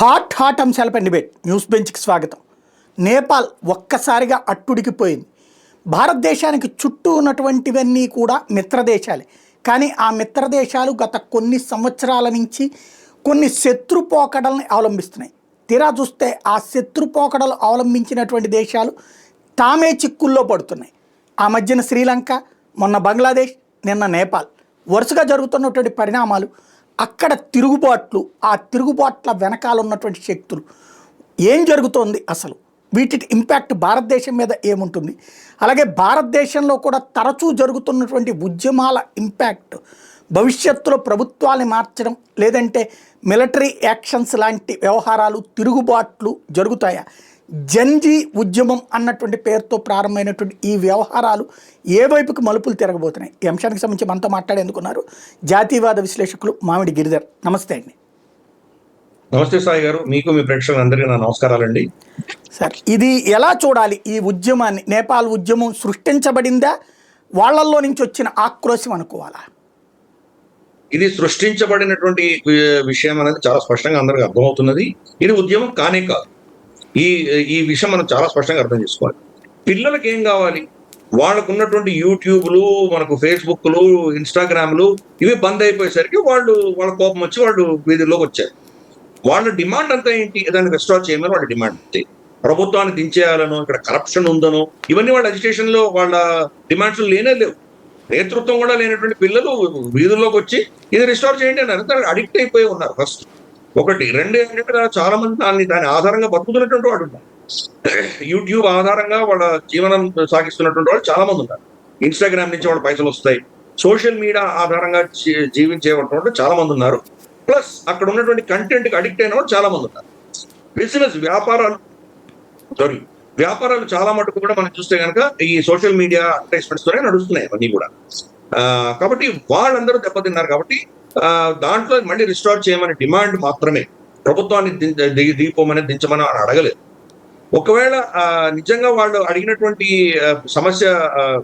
Hot అంశాలపై debate news బెంచ్కి స్వాగతం. నేపాల్ ఒక్కసారిగా అట్టుడికిపోయింది. భారతదేశానికి చుట్టూ ఉన్నటువంటివన్నీ కూడా మిత్రదేశాలే. కానీ ఆ మిత్రదేశాలు గత కొన్ని సంవత్సరాల నుంచి కొన్ని శత్రుపోకడల్ని అవలంబిస్తున్నాయి. తీరా చూస్తే ఆ శత్రుపోకడలు అవలంబించినటువంటి దేశాలు తామే చిక్కుల్లో పడుతున్నాయి. ఆ మధ్యన శ్రీలంక, మొన్న బంగ్లాదేశ్, నిన్న నేపాల్. వరుసగా జరుగుతున్నటువంటి పరిణామాలు, అక్కడ తిరుగుబాట్లు, ఆ తిరుగుబాట్ల వెనకాల ఉన్నటువంటి శక్తులు, ఏం జరుగుతోంది అసలు, వీటి ఇంపాక్ట్ భారతదేశం మీద ఏముంటుంది, అలాగే భారతదేశంలో కూడా తరచూ జరుగుతున్నటువంటి ఉద్యమాల ఇంపాక్ట్ భవిష్యత్తులో ప్రభుత్వాన్ని మార్చడం లేదంటే మిలిటరీ యాక్షన్స్ లాంటి వ్యవహారాలు, తిరుగుబాట్లు జరుగుతాయా? జంజీ ఉద్యమం అన్నటువంటి పేరుతో ప్రారంభమైనటువంటి ఈ వ్యవహారాలు ఏ వైపుకి మలుపులు తిరగబోతున్నాయి? ఈ అంశానికి సంబంధించి మనతో మాట్లాడేందుకున్నారు జాతీయవాద విశ్లేషకులు మామిడి గిరిధర్. నమస్తే అండి. నమస్తే సాయి గారు, మీకు మీ ప్రేక్షకులందరికీ నా నమస్కారాలండి. సార్, ఇది ఎలా చూడాలి? ఈ ఉద్యమాన్ని, నేపాల్ ఉద్యమం సృష్టించబడిందా, వాళ్ళల్లో నుంచి వచ్చిన ఆక్రోశం అనుకోవాలా? ఇది సృష్టించబడినటువంటి విషయం అనేది చాలా స్పష్టంగా అందరికీ అర్థమవుతున్నది. ఇది ఉద్యమం కానే కాదు. ఈ ఈ విషయం మనం చాలా స్పష్టంగా అర్థం చేసుకోవాలి. పిల్లలకి ఏం కావాలి? వాళ్ళకు ఉన్నటువంటి యూట్యూబ్లు, మనకు ఫేస్బుక్లు, ఇన్స్టాగ్రామ్లు ఇవి బంద్ అయిపోయేసరికి వాళ్ళ కోపం వచ్చి వాళ్ళు వీధుల్లోకి వచ్చారు. వాళ్ళ డిమాండ్ అంతా ఏంటి? దాన్ని రెస్టార్ చేయమని వాళ్ళ డిమాండ్ అంతే. ప్రభుత్వాన్ని దించేయాలనో, ఇక్కడ కరప్షన్ ఉందనో, ఇవన్నీ వాళ్ళ అజిటేషన్ లో వాళ్ళ డిమాండ్స్ లేనే లేవు. నేతృత్వం కూడా లేనటువంటి పిల్లలు వీధుల్లోకి వచ్చి ఇది రిస్టోర్ చేయండి అని అంటే అడిక్ట్ అయిపోయి ఉన్నారు. ఫస్ట్ ఒకటి. రెండు ఏంటంటే చాలా మంది దాని ఆధారంగా బతుకుతున్నటువంటి వాడు ఉన్నారు. యూట్యూబ్ ఆధారంగా వాళ్ళ జీవనం సాగిస్తున్నటువంటి వాళ్ళు చాలా మంది ఉన్నారు. ఇన్స్టాగ్రామ్ నుంచి వాళ్ళ పైసలు వస్తాయి. సోషల్ మీడియా ఆధారంగా జీవించేటువంటి చాలా మంది ఉన్నారు. ప్లస్ అక్కడ ఉన్నటువంటి కంటెంట్ కి అడిక్ట్ అయిన వాళ్ళు చాలా మంది ఉన్నారు. బిజినెస్ వ్యాపారాలు చాలా మటుకు కూడా మనం చూస్తే కనుక ఈ సోషల్ మీడియా అడ్వర్టైజ్మెంట్స్ తోనే నడుస్తున్నాయి అవన్నీ కూడా. కాబట్టి వాళ్ళందరూ దెబ్బతిన్నారు. కాబట్టి దాంట్లో మళ్ళీ రిస్టోర్ చేయమని డిమాండ్ మాత్రమే, ప్రభుత్వాన్ని దిగిపోమని దించమని అడగలేదు. ఒకవేళ నిజంగా వాళ్ళు అడిగినటువంటి సమస్య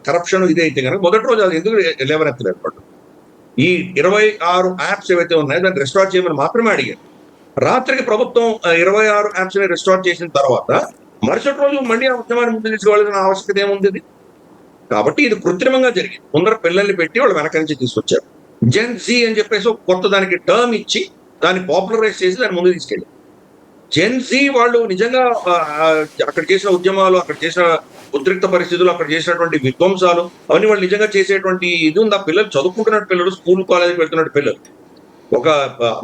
కరప్షన్ ఇదైతే కనుక మొదటి రోజు అది ఎందుకు లేవనెత్తలేదు వాళ్ళు. ఈ 26 యాప్స్ ఏవైతే ఉన్నాయో దాన్ని రెస్టార్ చేయమని మాత్రమే అడిగారు. రాత్రికి ప్రభుత్వం 26 యాప్స్ ని రెస్టార్ చేసిన తర్వాత మరుసటి రోజు మళ్ళీ ఆ ఉద్యమాన్ని ముందు తీసుకోవాల్సిన ఆవశ్యకత ఏముంది? కాబట్టి ఇది కృత్రిమంగా జరిగింది. ముందర పిల్లల్ని పెట్టి వాళ్ళు వెనక నుంచి తీసుకొచ్చారు. జెన్ జీ అని చెప్పేసి ఒక కొత్త దానికి టర్మ్ ఇచ్చి దాన్ని పాపులరైజ్ చేసి దాన్ని ముందు తీసుకెళ్ళారు. జెన్ జీ వాళ్ళు నిజంగా అక్కడ చేసిన ఉద్యమాలు, అక్కడ చేసిన ఉద్రిక్త పరిస్థితులు, అక్కడ చేసినటువంటి విధ్వంసాలు అవన్నీ వాళ్ళు నిజంగా చేసేటువంటి ఇది ఉంది. ఆ పిల్లలు చదువుకుంటున్న పిల్లలు, స్కూల్ కాలేజీకి వెళ్తున్న పిల్లలు, ఒక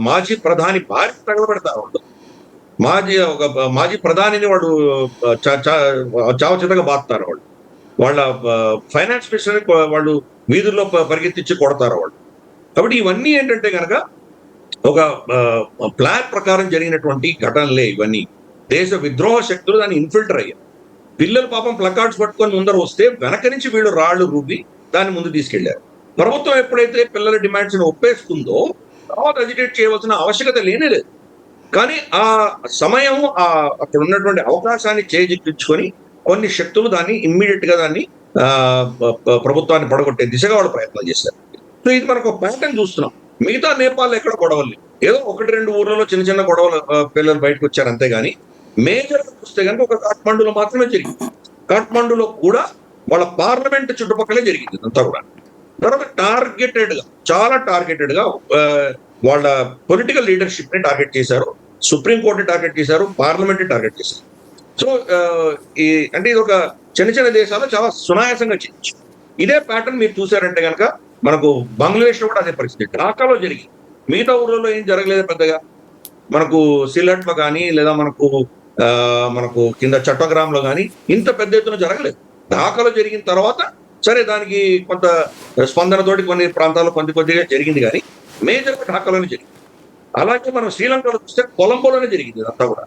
మాజీ ప్రధాని భార్య తగలబెడతారు వాళ్ళు. మాజీ ప్రధానిని వాడు చావచితగా బాగుతారు వాళ్ళు. వాళ్ళ ఫైనాన్స్ మినిస్టర్ని వాళ్ళు వీధుల్లో పరిగెత్తించి కొడతారు వాళ్ళు. కాబట్టి ఇవన్నీ ఏంటంటే కనుక ఒక ప్లాన్ ప్రకారం జరిగినటువంటి ఘటనలే ఇవన్నీ. దేశ విద్రోహ శక్తులు దాన్ని ఇన్ఫిల్టర్ అయ్యారు. పిల్లలు పాపం ప్లకార్డ్స్ పట్టుకొని ముందర వస్తే వెనక నుంచి వీళ్ళు రాళ్లు రూపి దాన్ని ముందు తీసుకెళ్లారు. ప్రభుత్వం ఎప్పుడైతే పిల్లల డిమాండ్స్ ని ఒప్పేసుకుందో తర్వాత అజిటేట్ చేయవలసిన ఆవశ్యకత లేనే లేదు. కానీ ఆ సమయం, అక్కడ ఉన్నటువంటి అవకాశాన్ని చేజిక్కించుకొని కొన్ని శక్తులు దాన్ని ఇమ్మీడియట్ గా దాన్ని ప్రభుత్వాన్ని పడగొట్టే దిశగా వాళ్ళు ప్రయత్నాలు చేశారు. సో ఇది మనకు ఒక ప్యాటర్న్ చూస్తున్నాం. మిగతా నేపాల్ ఎక్కడ గొడవలు లేవు. ఏదో 1-2 ఊర్లలో చిన్న గొడవలు, పిల్లలు బయటకు వచ్చారు అంతేగాని మేజర్ చూస్తే కనుక ఒక కాఠ్మండూలో మాత్రమే జరిగింది. కాఠ్మండూలో కూడా వాళ్ళ పార్లమెంట్ చుట్టుపక్కలే జరిగింది అంతా కూడా. తర్వాత చాలా టార్గెటెడ్ గా వాళ్ళ పొలిటికల్ లీడర్షిప్ ని టార్గెట్ చేశారు, సుప్రీంకోర్టుని టార్గెట్ చేశారు, పార్లమెంట్ ని టార్గెట్ చేశారు. సో అంటే ఇది ఒక చిన్న దేశాలు చాలా సునాయాసంగా చేయొచ్చు. ఇదే ప్యాటర్న్ మీరు చూసారంటే కనుక మనకు బంగ్లాదేశ్ లో కూడా అదే పరిస్థితి. ఢాకాలో జరిగింది. మిగతా ఊర్లలో ఏం జరగలేదు పెద్దగా. మనకు సిలట్ లో కానీ లేదా మనకు కింద చట్టగ్రామ్ లో కానీ ఇంత పెద్ద ఎత్తున జరగలేదు. ఢాకాలో జరిగిన తర్వాత సరే దానికి కొంత స్పందనతోటి కొన్ని ప్రాంతాల్లో కొద్దిగా జరిగింది, కానీ మేజర్గా ఢాకాలోనే జరిగింది. అలాగే మనం శ్రీలంకలో చూస్తే కొలంబోలోనే జరిగింది అంతా కూడా.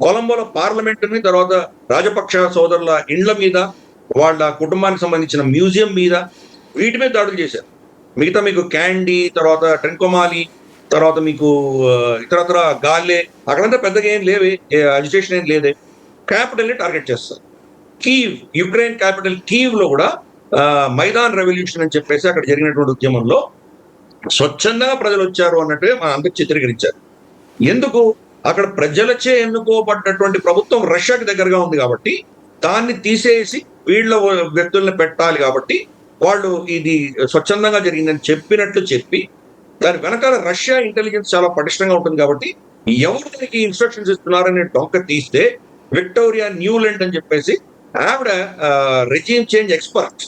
కొలంబోలో పార్లమెంటుని, తర్వాత రాజపక్ష సోదరుల ఇండ్ల మీద, వాళ్ళ కుటుంబానికి సంబంధించిన మ్యూజియం మీద, వీటి మీద దాడులు చేశారు. మిగతా మీకు క్యాండీ, తర్వాత ట్రెంకోమాలి, తర్వాత మీకు ఇతరత్ర గాల్లే, అక్కడంతా పెద్దగా ఏం లేవే, అజిటేషన్ ఏం లేదే. క్యాపిటల్ని టార్గెట్ చేస్తారు. యుక్రెయిన్ క్యాపిటల్ కీవ్ లో కూడా మైదాన్ రెవల్యూషన్ అని చెప్పేసి అక్కడ జరిగినటువంటి ఉద్యమంలో స్వచ్ఛందంగా ప్రజలు వచ్చారు అన్నట్టే మన అందరికి చిత్రీకరించారు. ఎందుకు? అక్కడ ప్రజలచే ఎన్నుకోబడ్డటువంటి ప్రభుత్వం రష్యాకి దగ్గరగా ఉంది కాబట్టి దాన్ని తీసేసి వీళ్ళ వ్యక్తుల్ని పెట్టాలి కాబట్టి వాళ్ళు ఇది స్వచ్ఛందంగా జరిగిందని చెప్పినట్లు చెప్పి దాని వెనకాల రష్యా ఇంటెలిజెన్స్ చాలా పటిష్టంగా ఉంటుంది కాబట్టి ఎవరు దానికి ఇన్స్ట్రక్షన్స్ ఇస్తున్నారనే డొంక తీస్తే విక్టోరియా న్యూలాండ్ అని చెప్పేసి ఆవిడ రెజీమ్ చేంజ్ ఎక్స్పర్ట్.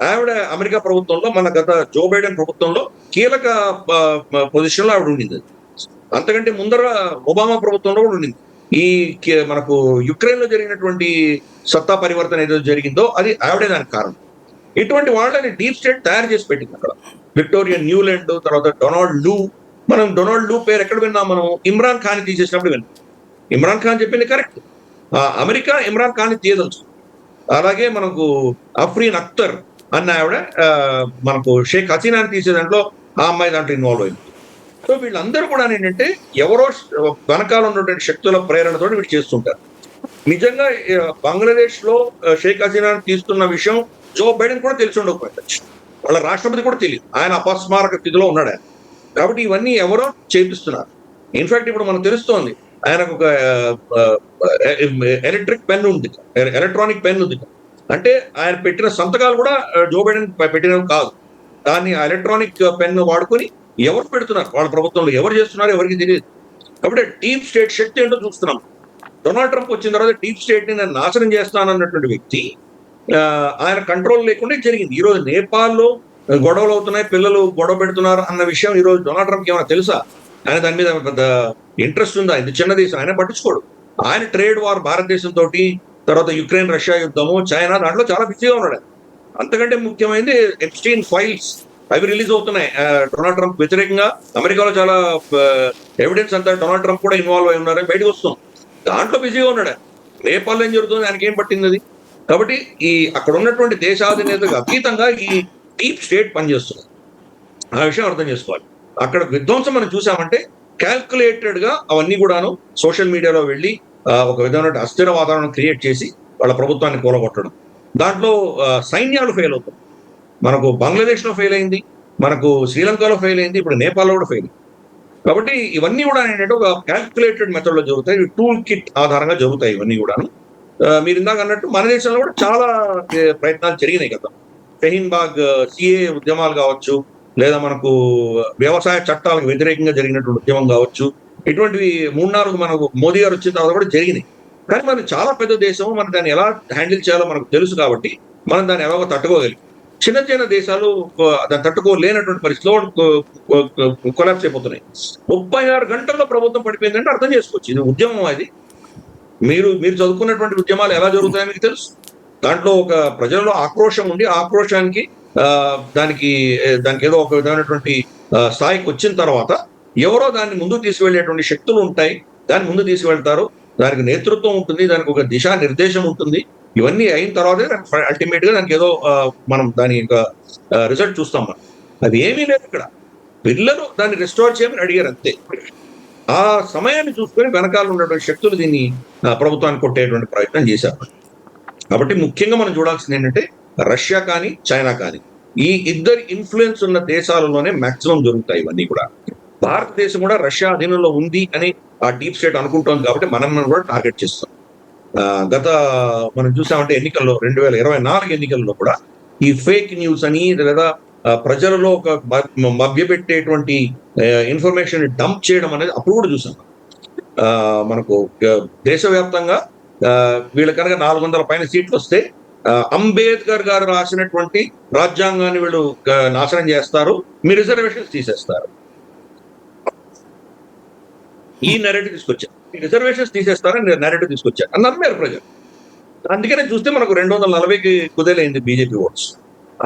ఆవిడ అమెరికా ప్రభుత్వంలో మన గత జో బైడెన్ ప్రభుత్వంలో కీలక పొజిషన్లో ఆవిడ ఉండింది. అంతకంటే ముందర ఒబామా ప్రభుత్వంలో కూడా ఉండింది. మనకు యుక్రెయిన్ లో జరిగినటువంటి సత్తా పరివర్తన ఏదో జరిగిందో అది ఆవిడే దానికి కారణం. ఇటువంటి వాళ్ళని డీప్ స్టేట్ తయారు చేసి పెట్టింది అక్కడ. విక్టోరియా న్యూలాండ్, తర్వాత డొనాల్డ్ లూ. మనం డొనాల్డ్ లూ పేరు ఎక్కడ విన్నాం? మనం ఇమ్రాన్ ఖాన్ తీసేసినప్పుడు విన్నాం. ఇమ్రాన్ ఖాన్ చెప్పింది కరెక్ట్. అమెరికా ఇమ్రాన్ ఖాన్ తీయదలుచు. అలాగే మనకు అఫ్రీన్ అఖ్తర్ అన్న ఆవిడ మనకు షేక్ హసీనాని తీసే దాంట్లో ఆ అమ్మాయి దాంట్లో ఇన్వాల్వ్ అయింది. సో వీళ్ళందరూ కూడా ఏంటంటే ఎవరో వెనకాల ఉన్నటువంటి శక్తుల ప్రేరణతో వీళ్ళు చేస్తుంటారు. నిజంగా బంగ్లాదేశ్ లో షేక్ హసీనాని తీస్తున్న విషయం జో బైడెన్ కూడా తెలిసి ఉండకపోవచ్చు. వాళ్ళ రాష్ట్రపతి కూడా తెలియదు. ఆయన అపస్మారక స్థితిలో ఉన్నాడు ఆయన. కాబట్టి ఇవన్నీ ఎవరో చేపిస్తున్నారు. ఇన్ఫాక్ట్ ఇప్పుడు మనకు తెలుస్తోంది ఆయనకు ఒక ఎలక్ట్రానిక్ పెన్ ఉంది. అంటే ఆయన పెట్టిన సంతకాలు కూడా జో బైడెన్ పెట్టినవి కాదు. దాన్ని ఎలక్ట్రానిక్ పెన్ వాడుకొని ఎవరు పెడుతున్నారు, వాళ్ళ ప్రభుత్వంలో ఎవరు చేస్తున్నారు ఎవరికి తెలియదు. కాబట్టి డీప్ స్టేట్ శక్తి ఏంటో చూస్తున్నాం. డొనాల్డ్ ట్రంప్ వచ్చిన తర్వాత డీప్ స్టేట్ ని నేను నాశనం చేస్తానన్నటువంటి వ్యక్తి ఆయన కంట్రోల్ లేకుండా జరిగింది. ఈ రోజు నేపాల్లో గొడవలు అవుతున్నాయి, పిల్లలు గొడవ పెడుతున్నారు అన్న విషయం ఈ రోజు డొనాల్డ్ ట్రంప్ ఏమైనా తెలుసా? ఆయన దాని మీద పెద్ద ఇంట్రెస్ట్ ఉందా? ఇది చిన్న దేశం, ఆయన పట్టించుకోడు. ఆయన ట్రేడ్ వార్ భారతదేశంతో, తర్వాత యుక్రెయిన్ రష్యా యుద్ధము, చైనా, దాంట్లో చాలా బిజీగా ఉన్నాడు. అంతకంటే ముఖ్యమైనది ఎప్స్టీన్ ఫైల్స్ అవి రిలీజ్ అవుతున్నాయి డొనాల్డ్ ట్రంప్ వ్యతిరేకంగా. అమెరికాలో చాలా ఎవిడెన్స్ అంతా డొనాల్డ్ ట్రంప్ కూడా ఇన్వాల్వ్ అయి ఉన్నారని బయటకు వస్తాం. దాంట్లో బిజీగా ఉన్నాడు. నేపాల్లో ఏం జరుగుతుంది ఆయనకి ఏం పట్టింది అది? కాబట్టి అక్కడ ఉన్నటువంటి దేశాధినేతకు అతీతంగా ఈ డీప్ స్టేట్ పనిచేస్తుంది. ఆ విషయం అర్థం చేసుకోవాలి. అక్కడ విధ్వంసం మనం చూసామంటే క్యాల్కులేటెడ్ గా అవన్నీ కూడాను సోషల్ మీడియాలో వెళ్ళి ఒక విధమైన అస్థిర వాతావరణం క్రియేట్ చేసి వాళ్ళ ప్రభుత్వాన్ని కూలగొట్టడం. దాంట్లో సైన్యాలు ఫెయిల్ అవుతాయి. మనకు బంగ్లాదేశ్ లో ఫెయిల్ అయింది, మనకు శ్రీలంకలో ఫెయిల్ అయింది, ఇప్పుడు నేపాల్లో కూడా ఫెయిల్ అయింది. కాబట్టి ఇవన్నీ కూడా ఏంటంటే ఒక క్యాల్కులేటెడ్ మెథడ్ లో జరుగుతాయి. టూల్ కిట్ ఆధారంగా జరుగుతాయి ఇవన్నీ కూడా. మీరు ఇందాక అన్నట్టు మన దేశంలో కూడా చాలా ప్రయత్నాలు జరిగినాయి కదా. షహీన్ బాగ్ సిఏ ఉద్యమాలు కావచ్చు, లేదా మనకు వ్యవసాయ చట్టాలకు వ్యతిరేకంగా జరిగినటువంటి ఉద్యమం కావచ్చు, ఇటువంటివి 3-4 మనకు మోదీ గారు వచ్చిన తర్వాత కూడా జరిగినాయి. కానీ మనం చాలా పెద్ద దేశం, మనం దాన్ని ఎలా హ్యాండిల్ చేయాలో మనకు తెలుసు కాబట్టి మనం దాన్ని ఎలాగో తట్టుకోగలిగాం. చిన్న చిన్న దేశాలు దాన్ని తట్టుకోలేనటువంటి పరిస్థితిలో కొలాప్స్ అయిపోతున్నాయి. 36 గంటల్లో ప్రభుత్వం పడిపోయిందంటే అర్థం చేసుకోవచ్చు ఇది ఉద్యమం. అది మీరు చదువుకున్నటువంటి ఉద్యమాలు ఎలా జరుగుతాయో మీకు తెలుసు. దాంట్లో ఒక ప్రజల్లో ఆక్రోశం ఉండి ఆక్రోశానికి దానికి ఏదో ఒక విధమైనటువంటి స్థాయికి వచ్చిన తర్వాత ఎవరో దాన్ని ముందుకు తీసుకువెళ్ళేటువంటి శక్తులు ఉంటాయి. దాన్ని ముందు తీసుకువెళ్తారు. దానికి నేతృత్వం ఉంటుంది, దానికి ఒక దిశా నిర్దేశం ఉంటుంది. ఇవన్నీ అయిన తర్వాతే అల్టిమేట్ గా దానికి ఏదో మనం దాని యొక్క రిజల్ట్ చూస్తాం. మనం అది ఏమీ లేదు. ఇక్కడ పిల్లలు దాన్ని రెస్టోర్ చేయమని అడిగారు అంతే. ఆ సమయాన్ని చూసుకొని వెనకాల ఉన్నటువంటి శక్తులు దీన్ని ప్రభుత్వాన్ని కొట్టేటువంటి ప్రయత్నం చేశారు. కాబట్టి ముఖ్యంగా మనం చూడాల్సింది ఏంటంటే రష్యా కానీ చైనా కానీ ఈ ఇద్దరు ఇన్ఫ్లుయెన్స్ ఉన్న దేశాలలోనే మాక్సిమం జరుగుతాయి ఇవన్నీ కూడా. భారతదేశం కూడా రష్యా అధీనంలో ఉంది అని ఆ డీప్ స్టేట్ అనుకుంటోంది కాబట్టి మనం కూడా టార్గెట్ చేస్తాం. గత మనం చూసామంటే ఎన్నికల్లో 2024 ఎన్నికల్లో కూడా ఈ ఫేక్ న్యూస్ అని లేదా ప్రజలలో ఒక మభ్యపెట్టేటువంటి ఇన్ఫర్మేషన్ డంప్ చేయడం అనేది అప్పుడు కూడా చూసాం. మనకు దేశవ్యాప్తంగా వీళ్ళ కనుక 400 పైన సీట్లు వస్తే అంబేద్కర్ గారు రాసినటువంటి రాజ్యాంగాన్ని వీళ్ళు నాశనం చేస్తారు, మీ రిజర్వేషన్స్ తీసేస్తారు. ఈ నెరేటివ్ తీసుకొచ్చారు. ఈ రిజర్వేషన్స్ తీసేస్తారని నెరేటివ్ తీసుకొచ్చారు అని నమ్మారు ప్రజలు. అందుకనే చూస్తే మనకు 240కి కుదేలైంది బీజేపీ ఓట్స్.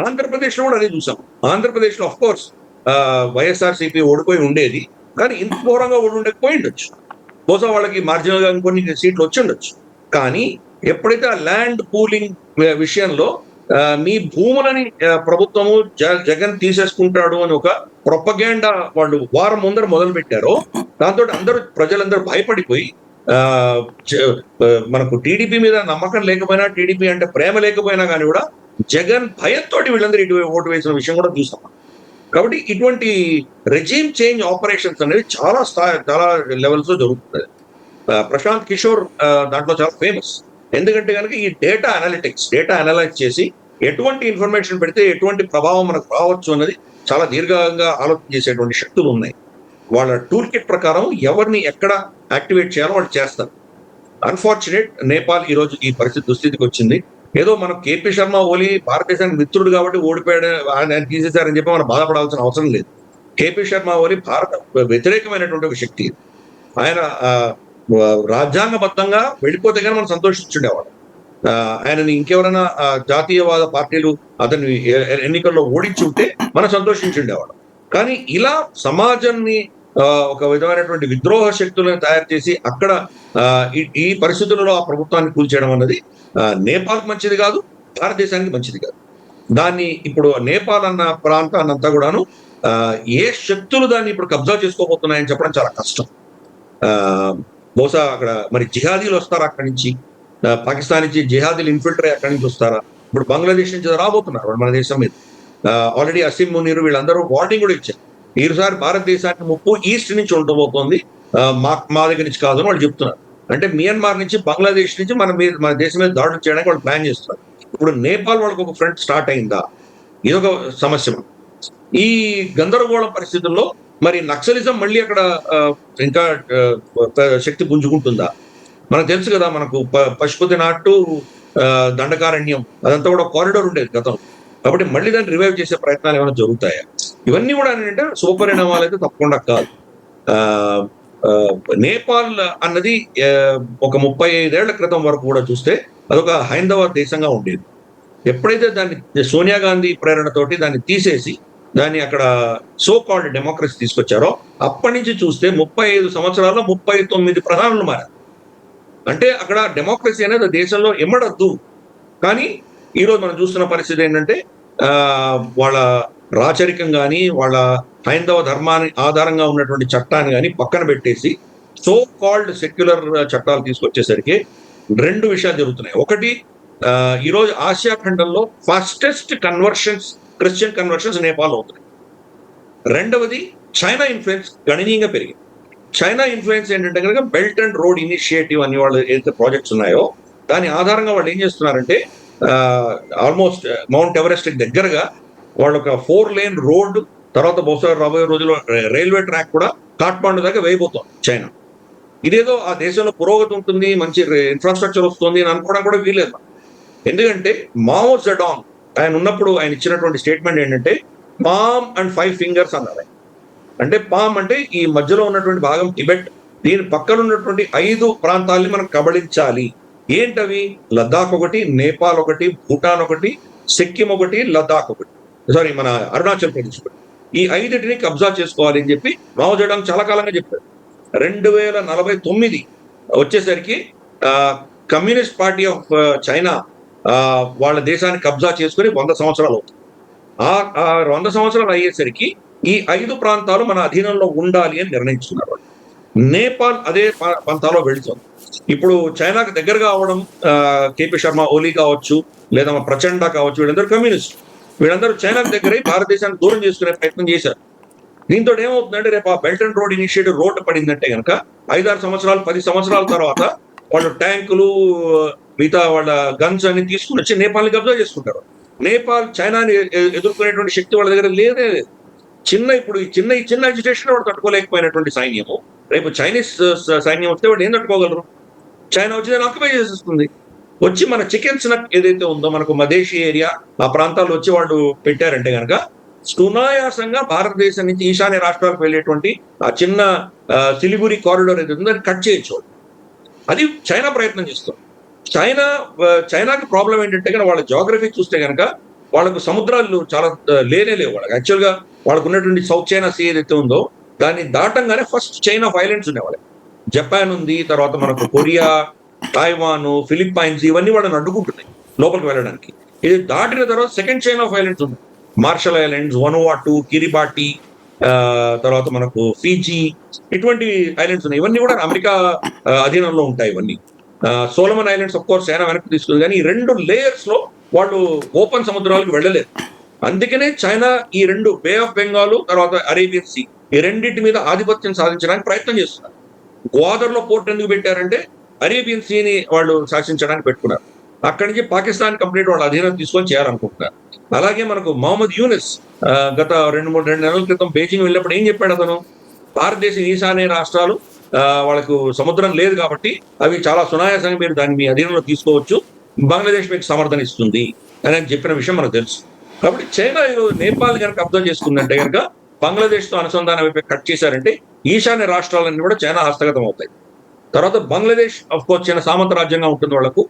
ఆంధ్రప్రదేశ్ లో కూడా అదే చూసాం. ఆంధ్రప్రదేశ్ లో ఆఫ్ కోర్స్ వైఎస్ఆర్సీపీ ఓడిపోయి ఉండేది, కానీ ఇంత ఘోరంగా ఓడి ఉండకపోయి ఉండొచ్చు. బహుశా వాళ్ళకి మార్జినల్ గా కొన్ని సీట్లు వచ్చి ఉండొచ్చు. కానీ ఎప్పుడైతే ఆ ల్యాండ్ పూలింగ్ విషయంలో మీ భూములని ప్రభుత్వము జగన్ తీసేసుకుంటాడు అని ఒక ప్రొపగాండా వాళ్ళు వారం ముందర మొదలు పెట్టారో దాంతో ప్రజలందరూ భయపడిపోయి మనకు టీడీపీ మీద నమ్మకం లేకపోయినా, టీడీపీ అంటే ప్రేమ లేకపోయినా కానీ కూడా జగన్ భయంతో వీళ్ళందరూ ఇటు ఓటు వేసిన విషయం కూడా చూసాం. కాబట్టి ఇటువంటి రెజీమ్ చేంజ్ ఆపరేషన్స్ అనేవి చాలా లెవెల్స్ లో జరుగుతుంది. ప్రశాంత్ కిషోర్ దాంట్లో చాలా ఫేమస్. ఎందుకంటే కనుక ఈ డేటా అనలైజ్ చేసి ఎటువంటి ఇన్ఫర్మేషన్ పెడితే ఎటువంటి ప్రభావం మనకు రావచ్చు అన్నది చాలా దీర్ఘంగా ఆలోచన చేసేటువంటి శక్తులు ఉన్నాయి. వాళ్ళ టూల్ కిట్ ప్రకారం ఎవరిని ఎక్కడ యాక్టివేట్ చేయాలో వాళ్ళు చేస్తారు. అన్ఫార్చునేట్ నేపాల్ ఈ రోజు ఈ పరిస్థితి దుస్థితికి వచ్చింది. ఏదో మనం కేపీ శర్మ ఓలీ భారతదేశానికి మిత్రుడు కాబట్టి ఓడిపోయాడు, ఆయన తీసేశారని చెప్పి మనం బాధపడాల్సిన అవసరం లేదు. కేపీ శర్మ ఓలీ భారత వ్యతిరేకమైనటువంటి ఒక శక్తి. ఆయన రాజ్యాంగబద్ధంగా వెళ్ళిపోతే కానీ మనం సంతోషించుండేవాడు. ఆయనని ఇంకెవరైనా జాతీయవాద పార్టీలు అతన్ని ఎన్నికల్లో ఓడించి ఉంటే మనం సంతోషించుండేవాడు. కానీ ఇలా సమాజాన్ని ఒక విధమైనటువంటి విద్రోహ శక్తులను తయారు చేసి అక్కడ ఈ పరిస్థితులలో ఆ ప్రభుత్వాన్ని కూల్చేయడం అన్నది నేపాల్కి మంచిది కాదు, భారతదేశానికి మంచిది కాదు. దాన్ని ఇప్పుడు నేపాల్ అన్న ప్రాంతాన్ని అంతా కూడాను ఏ శక్తులు దాన్ని ఇప్పుడు కబ్జా చేసుకోబోతున్నాయని చెప్పడం చాలా కష్టం. బహుశా అక్కడ మరి జిహాదీలు వస్తారా అక్కడి నుంచి, పాకిస్తాన్ నుంచి జిహాదీలు ఇన్ఫిల్టరీ అక్కడి నుంచి వస్తారా? ఇప్పుడు బంగ్లాదేశ్ నుంచి రాబోతున్నారు మన దేశం మీద. ఆల్రెడీ అసీం మునీర్ వీళ్ళందరూ వార్నింగ్ కూడా ఇచ్చారు, ఈసారి భారతదేశానికి ముప్పు ఈస్ట్ నుంచి ఉండబోతోంది, మా దగ్గర నుంచి కాదని వాళ్ళు చెప్తున్నారు. అంటే మియన్మార్ నుంచి, బంగ్లాదేశ్ నుంచి మన దేశం మీద దాడులు చేయడానికి వాళ్ళు ప్లాన్ చేస్తున్నారు. ఇప్పుడు నేపాల్ వాళ్ళకి ఒక ఫ్రంట్ స్టార్ట్ అయిందా, ఇదొక సమస్య. ఈ గందరగోళ పరిస్థితుల్లో మరి నక్సలిజం మళ్ళీ అక్కడ ఇంకా శక్తి పుంజుకుంటుందా? మనకు తెలుసు కదా, మనకు పశుపతి నాటు దండకారణ్యం అదంతా కూడా కారిడోర్ ఉండేది గతం. కాబట్టి మళ్ళీ దాన్ని రివైవ్ చేసే ప్రయత్నాలు ఏమైనా జరుగుతాయా? ఇవన్నీ కూడా ఏంటంటే శుభపరిణామాలు అయితే తప్పకుండా కాదు. నేపాల్ అన్నది ఒక 35 ఏళ్ల క్రితం వరకు కూడా చూస్తే అదొక హైందవ దేశంగా ఉండేది. ఎప్పుడైతే దాన్ని సోనియా గాంధీ ప్రేరణతోటి దాన్ని తీసేసి దాన్ని అక్కడ సో కాల్డ్ డెమోక్రసీ తీసుకొచ్చారో అప్పటి నుంచి చూస్తే 35 సంవత్సరాల్లో 39 ప్రధానులు మారారు. అంటే అక్కడ డెమోక్రసీ అనేది దేశంలో ఎమ్మడద్దు. కానీ ఈరోజు మనం చూస్తున్న పరిస్థితి ఏంటంటే వాళ్ళ రాచరికం కానీ వాళ్ళ హైందవ ధర్మాన్ని ఆధారంగా ఉన్నటువంటి చట్టాన్ని కానీ పక్కన పెట్టేసి సో కాల్డ్ సెక్యులర్ చట్టాలు తీసుకొచ్చేసరికి 2 విషయాలు జరుగుతున్నాయి. ఒకటి, ఈరోజు ఆసియా ఖండంలో ఫాస్టెస్ట్ క్రిస్టియన్ కన్వర్షన్స్ నేపాల్ అవుతున్నాయి. రెండవది, చైనా ఇన్ఫ్లుయెన్స్ గణనీయంగా పెరిగింది. చైనా ఇన్ఫ్లుయెన్స్ ఏంటంటే కనుక బెల్ట్ అండ్ రోడ్ ఇనిషియేటివ్ అని వాళ్ళు ఏదైతే ప్రాజెక్ట్స్ ఉన్నాయో దాని ఆధారంగా వాళ్ళు ఏం చేస్తున్నారంటే ఆల్మోస్ట్ మౌంట్ ఎవరెస్ట్ దగ్గరగా వాళ్ళు ఒక 4 లేన్ రోడ్, తర్వాత బహుశా రాబోయే రోజుల్లో రైల్వే ట్రాక్ కూడా కాఠ్మాండు దాకా వేయబోతోంది చైనా. ఇదేదో ఆ దేశంలో పురోగతి ఉంటుంది, మంచి ఇన్ఫ్రాస్ట్రక్చర్ వస్తుంది అని అనుకోవడం కూడా వీలేదు. ఎందుకంటే మావో జెడాంగ్ ఆయన ఉన్నప్పుడు ఆయన ఇచ్చినటువంటి స్టేట్మెంట్ ఏంటంటే పామ్ అండ్ 5 ఫింగర్స్ అన్నారు. అంటే పామ్ అంటే ఈ మధ్యలో ఉన్నటువంటి భాగం టిబెట్, దీని పక్కన ఉన్నటువంటి 5 ప్రాంతాలని మనం కబళించాలి. ఏంటవి? లద్దాఖ్ ఒకటి, నేపాల్ ఒకటి, భూటాన్ ఒకటి, సిక్కిం ఒకటి, లద్దాఖ్ ఒకటి, మన అరుణాచల్ ప్రదేశ్ ఒకటి. ఈ 5టిని కబ్జా చేసుకోవాలి అని చెప్పి మావో జెడాంగ్ చాలా కాలంగా చెప్పారు. 2049 వచ్చేసరికి కమ్యూనిస్ట్ పార్టీ ఆఫ్ చైనా వాళ్ళ దేశాన్ని కబ్జా చేసుకుని 100 సంవత్సరాలు అవుతుంది. ఆ 100 సంవత్సరాలు అయ్యేసరికి ఈ 5 ప్రాంతాలు మన అధీనంలో ఉండాలి అని నిర్ణయించుకున్నారు. నేపాల్ అదే ప్రాంతాల్లో వెళుతుంది. ఇప్పుడు చైనాకు దగ్గరగా అవడం, కేపీ శర్మ ఓలీ కావచ్చు, లేదా ప్రచండ కావచ్చు, వీళ్ళందరూ కమ్యూనిస్ట్. వీళ్ళందరూ చైనాకు దగ్గరై భారతదేశాన్ని దూరం చేసుకునే ప్రయత్నం చేశారు. దీంతో ఏమవుతుందంటే రేపు ఆ belt and road initiative road పడిందంటే కనుక 5-6 సంవత్సరాలు 10 సంవత్సరాల తర్వాత వాళ్ళు ట్యాంకులు మిగతా వాళ్ళ గన్స్ అన్ని తీసుకుని వచ్చి నేపాల్ని కబ్జా చేసుకుంటారు. నేపాల్ చైనాని ఎదుర్కొనేటువంటి శక్తి వాళ్ళ దగ్గర లేదే లేదు. ఇప్పుడు చిన్న అజిటేషన్ వాడు తట్టుకోలేకపోయినటువంటి సైన్యము రేపు చైనీస్ సైన్యం వస్తే వాడు ఏం తట్టుకోగలరు? చైనా వచ్చి దాన్ని ఆక్యుపై చేసేస్తుంది. వచ్చి మన చికెన్స్ ఏదైతే ఉందో మనకు మదేశీ ఏరియా ఆ ప్రాంతాల్లో వచ్చి వాళ్ళు పెట్టారంటే కనుక సునాయాసంగా భారతదేశం నుంచి ఈశాన్య రాష్ట్రాలకు వెళ్ళేటువంటి ఆ చిన్న సిలిగురి కారిడోర్ ఏదైతే ఉందో దాన్ని కట్ చేయొచ్చు. అది చైనా ప్రయత్నం చేస్తుంది. చైనాకి ప్రాబ్లం ఏంటంటే కనుక వాళ్ళ జాగ్రఫీ చూస్తే కనుక వాళ్ళకు సముద్రాలు చాలా లేవు. వాళ్ళకి యాక్చువల్గా వాళ్ళకు ఉన్నటువంటి సౌత్ చైనా సీ ఏదైతే ఉందో దాన్ని దాటంగానే ఫస్ట్ చైన్ ఆఫ్ ఐలాండ్స్ ఉన్నాయి వాళ్ళకి. జపాన్ ఉంది, తర్వాత మనకు కొరియా, తైవాన్, ఫిలిప్పైన్స్, ఇవన్నీ వాళ్ళని అడ్డుకుంటున్నాయి లోపలికి వెళ్ళడానికి. ఇది దాటిన తర్వాత సెకండ్ చైన్ ఆఫ్ ఐలాండ్స్ ఉంది, మార్షల్ ఐలాండ్స్, వనువాటు, కిరిబాటి, తర్వాత మనకు ఫీజీ, ఇటువంటి ఐలాండ్స్ ఉన్నాయి. ఇవన్నీ కూడా అమెరికా అధీనంలో ఉంటాయి. ఇవన్నీ Solomon islands of course China వెనక్కి తీసుకుంది, కానీ ఈ 2 లేయర్స్ లో వాళ్ళు ఓపెన్ సముద్రాలకు వెళ్ళలేరు. అందుకనే చైనా ఈ 2 బే ఆఫ్ బెంగాల్ తర్వాత అరేబియన్ సీ ఈ రెండింటి మీద ఆధిపత్యం సాధించడానికి ప్రయత్నం చేస్తున్నారు. గ్వాదర్లో పోర్ట్ ఎందుకు పెట్టారంటే అరేబియన్ సీని వాళ్ళు శాసించడానికి పెట్టుకున్నారు. అక్కడి నుంచి పాకిస్తాన్ కంప్లీట్ వాళ్ళ అధీనం తీసుకొని చేయాలనుకుంటున్నారు. అలాగే మనకు మొహమ్మద్ యూనిస్ గత 2 నెలల క్రితం బీజింగ్ వెళ్ళినప్పుడు ఏం చెప్పాడు అతను? భారతదేశం ఈశాన్య రాష్ట్రాలు వాళ్ళకు సముద్రం లేదు కాబట్టి అవి చాలా సునాయాసంగా మీరు దాన్ని మీ అధీనంలో తీసుకోవచ్చు, బంగ్లాదేశ్ మీకు సమర్థన ఇస్తుంది అని ఆయన చెప్పిన విషయం మనకు తెలుసు. కాబట్టి చైనా ఈరోజు నేపాల్ కనుక అర్థం చేసుకుందంటే కనుక బంగ్లాదేశ్తో అనుసంధానం అయిపోయి కట్ చేశారంటే ఈశాన్య రాష్ట్రాలన్నీ కూడా చైనా హస్తగతం అవుతాయి. తర్వాత బంగ్లాదేశ్ ఆఫ్ కోర్స్ చిన్న సామంత రాజ్యంగా ఉంటుంది వాళ్ళకు,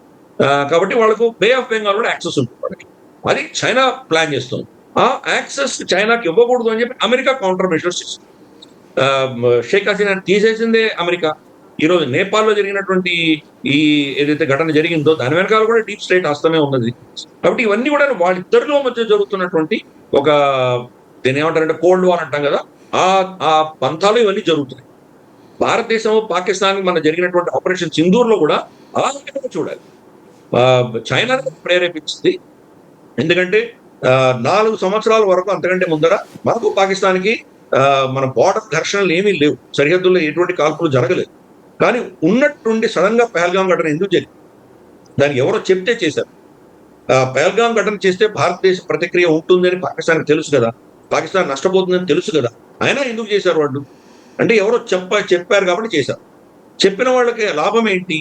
కాబట్టి వాళ్ళకు బే ఆఫ్ బెంగాల్ కూడా యాక్సెస్ ఉంటుంది వాళ్ళకి. అది చైనా ప్లాన్ చేస్తుంది. ఆ యాక్సెస్ చైనాకి ఇవ్వకూడదు అని చెప్పి అమెరికా కౌంటర్ మెషర్స్ చేస్తుంది. షేక్ హసీనా తీసేసిందే అమెరికా. ఈరోజు నేపాల్లో జరిగినటువంటి ఈ ఏదైతే ఘటన జరిగిందో దాని వెనకాల కూడా డీప్ స్టేట్ హస్తమే ఉన్నది. కాబట్టి ఇవన్నీ కూడా వాళ్ళిద్దరిలో మధ్య జరుగుతున్నటువంటి ఒక దీని ఏమంటారంటే కోల్డ్ వార్ అంటాం కదా, ఆ పంథాలు ఇవన్నీ జరుగుతున్నాయి. భారతదేశం పాకిస్తాన్ మన జరిగినటువంటి ఆపరేషన్ సింధూర్లో కూడా ఆ విధంగా చూడాలి. చైనా ప్రేరేపించింది. ఎందుకంటే 4 సంవత్సరాల వరకు అంతకంటే ముందర మనకు పాకిస్తాన్కి మన బార్డర్ ఘర్షణలు ఏమీ లేవు, సరిహద్దుల్లో ఎటువంటి కాల్పులు జరగలేదు. కానీ ఉన్నట్టుండి సడన్ గా పహల్గాం ఘటన ఎందుకు జరిగింది? దానికి ఎవరో చెప్తే చేశారు. పహల్గాం ఘటన చేస్తే భారతదేశ ప్రతిక్రియ ఉంటుందని పాకిస్తాన్కి తెలుసు కదా, పాకిస్తాన్ నష్టపోతుందని తెలుసు కదా, అయినా ఎందుకు చేశారు వాళ్ళు? అంటే ఎవరో చెప్పారు కాబట్టి చేశారు. చెప్పిన వాళ్ళకి లాభం ఏంటి?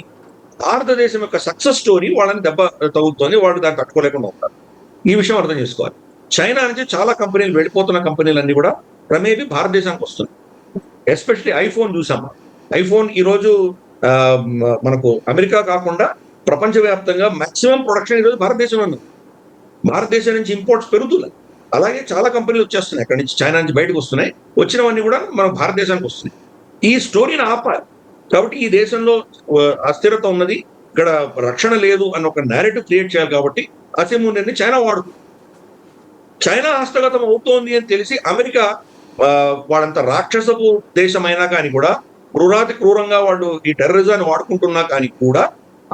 భారతదేశం యొక్క సక్సెస్ స్టోరీ వాళ్ళని దెబ్బ తగ్గుతుంది, వాళ్ళు దాన్ని తట్టుకోలేకుండా ఉంటారు. ఈ విషయం అర్థం చేసుకోవాలి. చైనా నుంచి చాలా కంపెనీలు వెళ్ళిపోతున్న కంపెనీలన్నీ కూడా క్రమేపీ భారతదేశానికి వస్తున్నాయి. ఎస్పెషల్లీ ఐఫోన్ చూసాము. ఐఫోన్ ఈరోజు మనకు అమెరికా కాకుండా ప్రపంచవ్యాప్తంగా మాక్సిమం ప్రొడక్షన్ ఈరోజు భారతదేశంలో ఉంది. భారతదేశం నుంచి ఇంపోర్ట్స్ పెరుగుతున్నాయి. అలాగే చాలా కంపెనీలు వచ్చేస్తున్నాయి అక్కడి నుంచి, చైనా నుంచి బయటకు వస్తున్నాయి. వచ్చినవన్నీ కూడా మన భారతదేశానికి వస్తున్నాయి. ఈ స్టోరీని ఆపాలి. కాబట్టి ఈ దేశంలో అస్థిరత ఉన్నది, ఇక్కడ రక్షణ లేదు అన్న ఒక నేరేటివ్ క్రియేట్ చేయాలి. కాబట్టి అసెంబ్లీని చైనా వాడుతుంది. చైనా హస్తగతం అవుతోంది అని తెలిసి అమెరికా వాళ్ళంత రాక్షసపు దేశమైనా కానీ కూడా, క్రూరాతి క్రూరంగా వాళ్ళు ఈ టెర్రరిజాన్ని వాడుకుంటున్నా కానీ కూడా,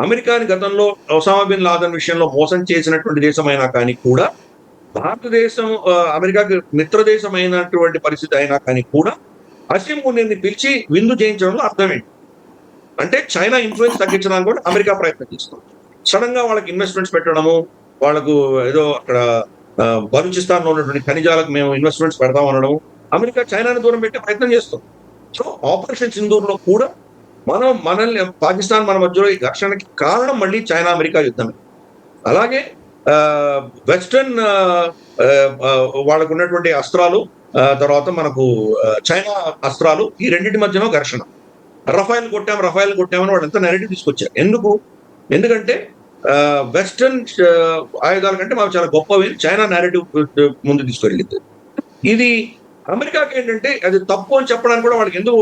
అమెరికాని గతంలో ఒసామా బిన్ లాదెన్ విషయంలో మోసం చేసినటువంటి దేశమైనా కానీ కూడా, భారతదేశం అమెరికాకి మిత్ర దేశమైనటువంటి పరిస్థితి అయినా కానీ కూడా అసెంబ్లీని పిలిచి విందు చేయించడంలో అర్థం ఏంటి? అంటే చైనా ఇన్ఫ్లుయెన్స్ తగ్గించడానికి కూడా అమెరికా ప్రయత్నం చేస్తుంది. సడన్ గా వాళ్ళకి ఇన్వెస్ట్మెంట్స్ పెట్టడము, వాళ్ళకు ఏదో అక్కడ బలూచిస్తాన్ లో ఉన్నటువంటి ఖనిజాలకు మేము ఇన్వెస్ట్మెంట్స్ పెడతాం అనడం, అమెరికా చైనాని దూరం పెట్టే ప్రయత్నం చేస్తుంది. సో ఆపరేషన్ సింధూర్లో కూడా మనల్ని పాకిస్తాన్ మన మధ్యలో ఈ ఘర్షణకి కారణం మళ్ళీ చైనా అమెరికా యుద్ధమే. అలాగే వెస్టర్న్ వాళ్ళకు ఉన్నటువంటి అస్త్రాలు, తర్వాత మనకు చైనా అస్త్రాలు, ఈ రెండింటి మధ్యలో ఘర్షణ. రఫైల్ కొట్టామని వాళ్ళు ఎంత నెరేటివ్ తీసుకొచ్చారు. ఎందుకంటే వెస్టర్న్ ఆయుధాల కంటే మాకు చాలా గొప్పవి చైనా నేరేటివ్ ముందు తీసుకెళ్ళింది. ఇది అమెరికాకి ఏంటంటే అది తప్పు అని చెప్పడానికి కూడా వాళ్ళకి ఎందుకు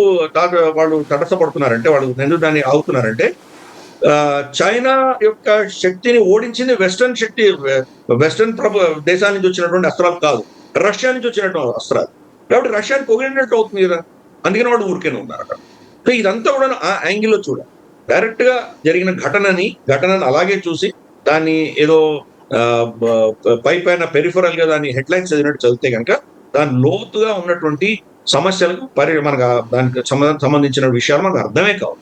వాళ్ళు తటస్థపడుతున్నారంటే, వాళ్ళు ఎందుకు దాన్ని ఆగుతున్నారంటే, చైనా యొక్క శక్తిని ఓడించింది వెస్టర్న్ శక్తి, వెస్టర్న్ దేశాల నుంచి వచ్చినటువంటి అస్త్రాలు కాదు, రష్యా నుంచి వచ్చినటువంటి అస్త్రాలు. కాబట్టి రష్యాని పొగిడినట్టు అవుతుంది కదా, అందుకని వాళ్ళు ఊరికేనే ఉన్నారు అక్కడ. సో ఇదంతా కూడా ఆ యాంగిల్లో చూడాలి. డైరెక్ట్ గా జరిగిన ఘటనని అలాగే చూసి దాన్ని ఏదో పైన పెరిఫరల్ గా దాన్ని హెడ్లైన్స్ చదివినట్టు చదివితే కనుక దాని లోతుగా ఉన్నటువంటి సమస్యలకు మనకు దానికి సంబంధించిన విషయాలు మనకు అర్థమే కావు.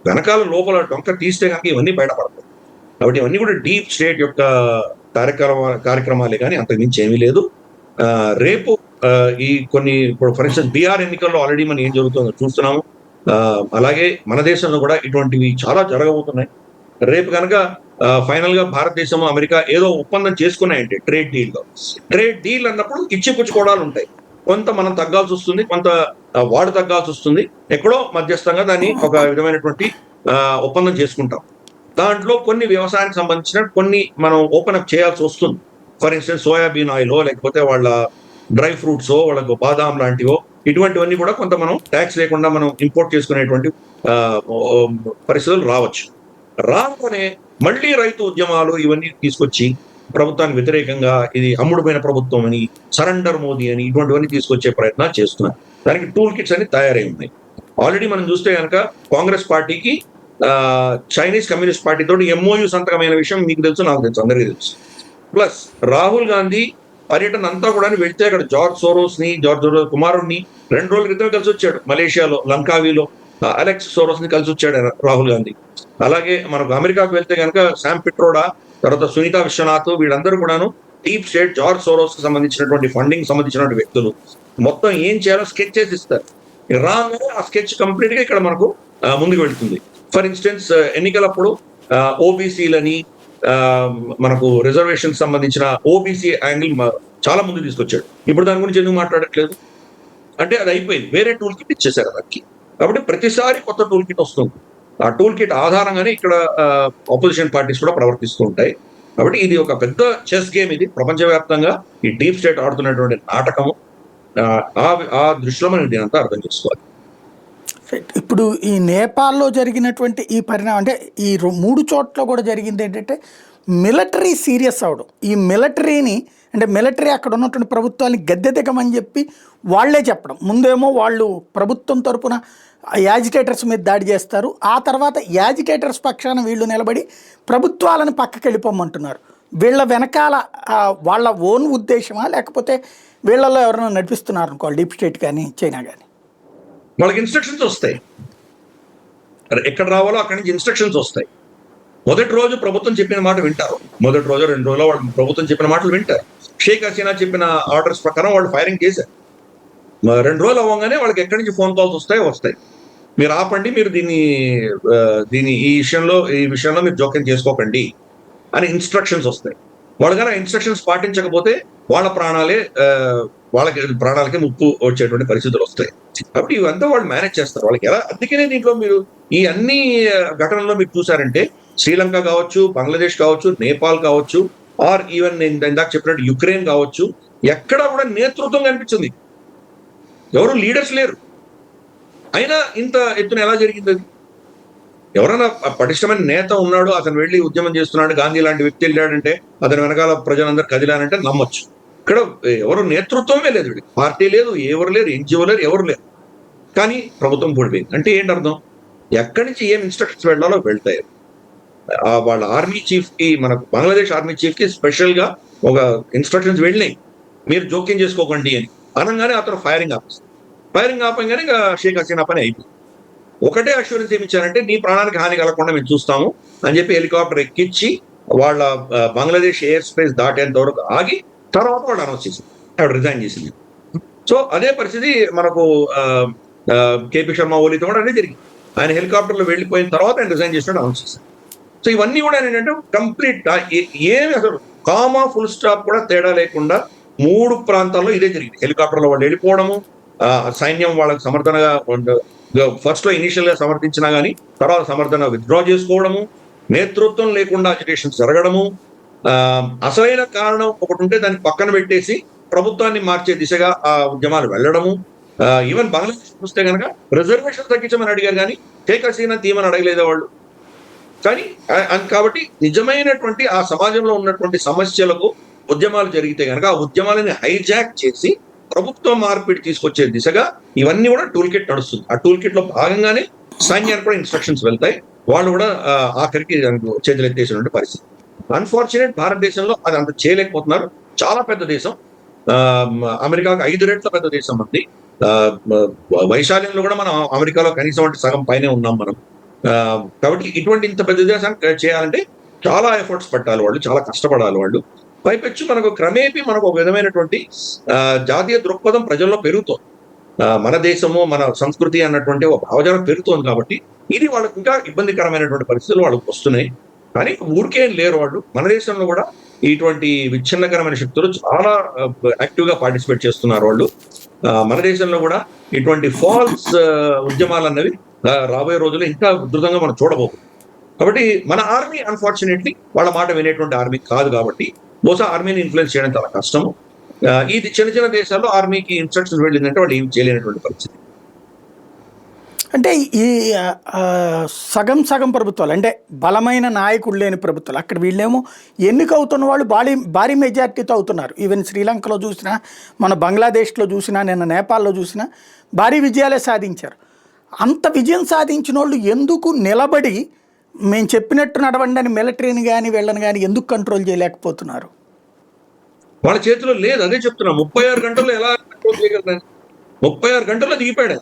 వెనకాల లోపల డొంక తీస్తే కనుక ఇవన్నీ బయటపడతాయి. కాబట్టి ఇవన్నీ కూడా డీప్ స్టేట్ యొక్క కార్యక్రమాలే కానీ అంతకుమించి ఏమీ లేదు. రేపు ఈ కొన్ని ఇప్పుడు ఫర్ ఇన్స్టెన్స్ బీహార్ ఎన్నికల్లో ఆల్రెడీ మనం ఏం జరుగుతుందో చూస్తున్నాము. అలాగే మన దేశంలో కూడా ఇటువంటివి చాలా జరగబోతున్నాయి. రేపు కనుక ఫైనల్ గా భారతదేశం అమెరికా ఏదో ఒప్పందం చేసుకున్నాయంటే ట్రేడ్ డీల్ అన్నప్పుడు ఇచ్చిపుచ్చుకోవడాలు ఉంటాయి. కొంత మనం తగ్గాల్సి వస్తుంది, కొంత వాడు తగ్గాల్సి వస్తుంది. ఎక్కడో మధ్యస్థంగా దాన్ని ఒక విధమైనటువంటి ఒప్పందం చేసుకుంటాం. దాంట్లో కొన్ని వ్యవసాయానికి సంబంధించిన కొన్ని మనం ఓపెన్ అప్ చేయాల్సి వస్తుంది. ఫర్ ఇన్స్టెన్స్ సోయాబీన్ ఆయిల్, లేకపోతే వాళ్ళ డ్రై ఫ్రూట్స్, వాళ్ళకు బాదాం లాంటివో, ఇటువంటివన్నీ కూడా కొంత మనం ట్యాక్స్ లేకుండా మనం ఇంపోర్ట్ చేసుకునేటువంటి పరిస్థితులు రావనే మళ్ళీ రైతు ఉద్యమాలు ఇవన్నీ తీసుకొచ్చి ప్రభుత్వానికి వ్యతిరేకంగా ఇది అమ్ముడుపోయిన ప్రభుత్వం అని, సరెండర్ మోదీ అని, ఇటువంటివన్నీ తీసుకొచ్చే ప్రయత్నాలు చేస్తున్నారు. దానికి టూల్ కిట్స్ అన్ని తయారై ఉన్నాయి. ఆల్రెడీ మనం చూస్తే కనుక కాంగ్రెస్ పార్టీకి చైనీస్ కమ్యూనిస్ట్ పార్టీ తోటి ఎంఓయూ సంతకమైన విషయం మీకు తెలుసు, నాకు తెలుసు, అందరికీ తెలుసు. ప్లస్ రాహుల్ గాంధీ పర్యటన అంతా కూడా వెళ్తే అక్కడ జార్జ్ సోరోస్ కుమారుణ్ణి 2 రోజుల క్రితం కలిసి వచ్చాడు మలేషియాలో, లంకావీలో. అలెక్స్ సోరోస్ ని కలిసి వచ్చాడు ఆయన, రాహుల్ గాంధీ. అలాగే మనకు అమెరికాకు వెళ్తే కనుక శామ్ పిట్రోడా, తర్వాత సునీత విశ్వనాథ్, వీళ్ళందరూ కూడాను డీప్ స్టేట్, జార్జ్ సోరోస్ కి సంబంధించినటువంటి ఫండింగ్ సంబంధించినటువంటి వ్యక్తులు. మొత్తం ఏం చేయాలో స్కెచ్ చేసి ఇస్తారు. రాగానే ఆ స్కెచ్ కంప్లీట్ గా ఇక్కడ మనకు ముందుకు వెళ్తుంది. ఫర్ ఇన్స్టెన్స్ ఎన్నికలప్పుడు ఓబీసీలని, మనకు రిజర్వేషన్ సంబంధించిన ఓబీసీ యాంగిల్ చాలా ముందు తీసుకొచ్చాడు. ఇప్పుడు దాని గురించి ఎందుకు మాట్లాడట్లేదు అంటే అది అయిపోయింది, వేరే టూల్ కిట్ ఇచ్చేసారు దానికి. కాబట్టి ప్రతిసారి కొత్త టూల్ కిట్ వస్తుంది. ఆ టూల్ కిట్ ఆధారంగానే ఇక్కడ ఆపోజిషన్ పార్టీస్ కూడా ప్రవర్తిస్తూ ఉంటాయి. కాబట్టి ఇది ఒక పెద్ద చెస్ గేమ్. ఇది ప్రపంచవ్యాప్తంగా ఈ డీప్ స్టేట్ ఆడుతున్నటువంటి నాటకము. ఆ దృష్టిలో మనం దీనంతా అర్థం చేసుకోవాలి. ఇప్పుడు ఈ నేపాల్లో జరిగినటువంటి ఈ పరిణామం అంటే ఈ 3 చోట్ల కూడా జరిగింది ఏంటంటే మిలిటరీ సీరియస్ అవడం. ఈ మిలిటరీని అంటే మిలిటరీ అక్కడ ఉన్నటువంటి ప్రభుత్వాన్ని గద్దె దిగమని చెప్పి వాళ్లే చెప్పడం. ముందేమో వాళ్ళు ప్రభుత్వం తరపున యాజిటేటర్స్ మీద దాడి చేస్తారు, ఆ తర్వాత యాజిటేటర్స్ పక్షాన వీళ్ళు నిలబడి ప్రభుత్వాలను పక్కకి వెళ్ళిపోమంటున్నారు. వీళ్ళ వెనకాల వాళ్ళ ఓన్ ఉద్దేశమా, లేకపోతే వీళ్ళలో ఎవరైనా నడిపిస్తున్నారు అనుకోవాలి, డీప్ స్టేట్ కానీ చైనా కానీ? వాళ్ళకి ఇన్స్ట్రక్షన్స్ వస్తాయి, ఎక్కడ రావాలో అక్కడి నుంచి ఇన్స్ట్రక్షన్స్ వస్తాయి. మొదటి రోజు ప్రభుత్వం చెప్పిన మాట వింటారు, మొదటి రోజు 2 రోజుల్లో వాళ్ళు ప్రభుత్వం చెప్పిన మాటలు వింటారు. షేక్ హసీనా చెప్పిన ఆర్డర్స్ ప్రకారం వాళ్ళు ఫైరింగ్ చేశారు. 2 రోజులు అవ్వగానే వాళ్ళకి ఎక్కడి నుంచి ఫోన్ కాల్స్ వస్తాయి, మీరు ఆపండి, మీరు ఈ విషయంలో మీరు జోక్యం చేసుకోకండి అని ఇన్స్ట్రక్షన్స్ వస్తాయి. వాళ్ళు కానీ ఇన్స్ట్రక్షన్స్ పాటించకపోతే వాళ్ళకి ప్రాణాలకే ముప్పు వచ్చేటువంటి పరిస్థితులు వస్తాయి. కాబట్టి ఇవంతా వాళ్ళు మేనేజ్ చేస్తారు. వాళ్ళకి ఎలా, అందుకనే దీంట్లో మీరు ఈ అన్ని ఘటనల్లో మీరు చూసారంటే శ్రీలంక కావచ్చు, బంగ్లాదేశ్ కావచ్చు, నేపాల్ కావచ్చు, ఆర్ ఈవెన్ ఇందాక చెప్పినట్టు యుక్రెయిన్ కావచ్చు, ఎక్కడా కూడా నేతృత్వం కనిపించింది. ఎవరు లీడర్స్ లేరు. అయినా ఇంత ఎత్తున ఎలా జరిగింది అది? ఎవరైనా పటిష్టమైన నేత ఉన్నాడు, అతను వెళ్ళి ఉద్యమం చేస్తున్నాడు, గాంధీ లాంటి వ్యక్తి వెళ్ళాడంటే అతని వెనకాల ప్రజలందరూ కదిలానంటే నమ్మొచ్చు. ఇక్కడ ఎవరు నేతృత్వమే లేదు, పార్టీ లేదు, ఎవరు లేరు, ఎన్జిఓ లేరు, ఎవరు లేరు. కానీ ప్రభుత్వం పడిపోయింది. అంటే ఏంటి అర్థం? ఎక్కడి నుంచి ఏం ఇన్స్ట్రక్షన్స్ వెళ్ళాలో వెళ్తాయి. వాళ్ళ ఆర్మీ చీఫ్ కి, మనకు బంగ్లాదేశ్ ఆర్మీ చీఫ్ కి స్పెషల్ గా ఒక ఇన్స్ట్రక్షన్స్ వెళ్ళినాయి, మీరు జోక్యం చేసుకోకండి అని. అనగానే అతను ఫైరింగ్ ఆపంగానే ఇంకా షేక్ హసీనా పని అయిపోయింది. ఒకటే అష్యూరెన్స్ ఏమి ఇచ్చారంటే, నీ ప్రాణానికి హాని కలగకుండా మేము చూస్తాము అని చెప్పి హెలికాప్టర్ ఎక్కించి వాళ్ళ బంగ్లాదేశ్ ఎయిర్ స్పేస్ దాటేంత వరకు ఆగి తర్వాత వాళ్ళు అనౌన్స్ చేసింది, ఆవిడ రిజైన్ చేసింది. సో అదే పరిస్థితి మనకు కేపీ శర్మ ఓలీతో కూడా అదే జరిగింది. ఆయన హెలికాప్టర్లో వెళ్ళిపోయిన తర్వాత ఆయన రిజైన్ చేసినట్టు అనౌన్స్ చేశారు. సో ఇవన్నీ కూడా ఏంటంటే కంప్లీట్ ఏమి అసలు కామా ఫుల్ స్టాప్ కూడా తేడా లేకుండా 3 ప్రాంతాల్లో ఇదే జరిగింది. హెలికాప్టర్లో వాళ్ళు వెళ్ళిపోవడము, సైన్యం వాళ్ళకి సమర్థనగా ఫస్ట్ లో ఇనిషియల్ గా సమర్థించినా కానీ తర్వాత సమర్థన విత్డ్రా చేసుకోవడము, నేతృత్వం లేకుండా అజిటేషన్స్ జరగడము, అసలైన కారణం ఒకటి ఉంటే దాన్ని పక్కన పెట్టేసి ప్రభుత్వాన్ని మార్చే దిశగా ఆ ఉద్యమాలు వెళ్ళడము. ఈవెన్ బంగ్లాదేశ్ చూస్తే కనుక రిజర్వేషన్ తగ్గించమని అడిగారు కానీ షేక్ హసీనా తీయమని అడగలేదా వాళ్ళు? కానీ కాబట్టి నిజమైనటువంటి ఆ సమాజంలో ఉన్నటువంటి సమస్యలకు ఉద్యమాలు జరిగితే కనుక ఆ ఉద్యమాలని హైజాక్ చేసి ప్రభుత్వ మార్పిడి తీసుకొచ్చే దిశగా ఇవన్నీ కూడా టూల్ కిట్ నడుస్తుంది. ఆ టూల్ కిట్ లో భాగంగానే సైన్యానికి కూడా ఇన్స్ట్రక్షన్స్ వెళ్తాయి. వాళ్ళు కూడా ఆఖరికి చేతులు ఎత్తేసినటువంటి పరిస్థితి. అన్ఫార్చునేట్ భారతదేశంలో అది అంత చేయలేకపోతున్నారు. చాలా పెద్ద దేశం, అమెరికాకు 5 రెట్ల పెద్ద దేశం ఉంది. వైశాల్యంలో కూడా మనం అమెరికాలో కనీసం సగం పైనే ఉన్నాం మనం. కాబట్టి ఇటువంటి ఇంత పెద్ద దేశాన్ని చేయాలంటే చాలా ఎఫర్ట్స్ పెట్టాలి వాళ్ళు, చాలా కష్టపడాలి వాళ్ళు. పైపెచ్చు మనకు క్రమేపీ మనకు ఒక విధమైనటువంటి జాతీయ దృక్పథం ప్రజల్లో పెరుగుతోంది. మన దేశము, మన సంస్కృతి అన్నటువంటి ఒక భావజాలం పెరుగుతోంది. కాబట్టి ఇది వాళ్ళకి ఇంకా ఇబ్బందికరమైనటువంటి పరిస్థితులు వాళ్ళకి వస్తున్నాయి. కానీ ఊరికేం లేరు వాళ్ళు. మన దేశంలో కూడా ఇటువంటి విచ్ఛిన్నకరమైన శక్తులు చాలా యాక్టివ్ గా పార్టిసిపేట్ చేస్తున్నారు వాళ్ళు. మన దేశంలో కూడా ఇటువంటి ఫాల్స్ ఉద్యమాలు అన్నవి రాబోయే రోజుల్లో ఇంకా ఉధృతంగా మనం చూడబోతున్నాం. కాబట్టి మన ఆర్మీ అన్ఫార్చునేట్లీ వాళ్ళ మాట వినేటువంటి ఆర్మీ కాదు. కాబట్టి బహుశా ఆర్మీని ఇన్ఫ్లుయెన్స్ చేయడం చాలా కష్టము. ఇది చిన్న చిన్న దేశాల్లో ఆర్మీకి ఇన్స్ట్రక్షన్స్ వెళ్ళిందంటే వాళ్ళు ఏం చేయలేనటువంటి పరిస్థితి. అంటే ఈ సగం ప్రభుత్వాలు అంటే బలమైన నాయకుడు లేని ప్రభుత్వాలు, అక్కడ వీళ్ళేమో ఎన్నికవుతున్న వాళ్ళు భారీ మెజార్టీతో అవుతున్నారు. ఈవెన్ శ్రీలంకలో చూసినా, మన బంగ్లాదేశ్లో చూసినా, నిన్న నేపాల్లో చూసినా భారీ విజయాలే సాధించారు. అంత విజయం సాధించిన వాళ్ళు ఎందుకు నిలబడి మేము చెప్పినట్టు నడవండి అని మిలిటరీని కానీ వీళ్ళని కానీ ఎందుకు కంట్రోల్ చేయలేకపోతున్నారు? వాళ్ళ చేతిలో లేదు. అదే చెప్తున్నా, 36 గంటల్లో ఎలా కంట్రోల్ చేయగలరు? 36 గంటల్లో దిగిపోయాడు.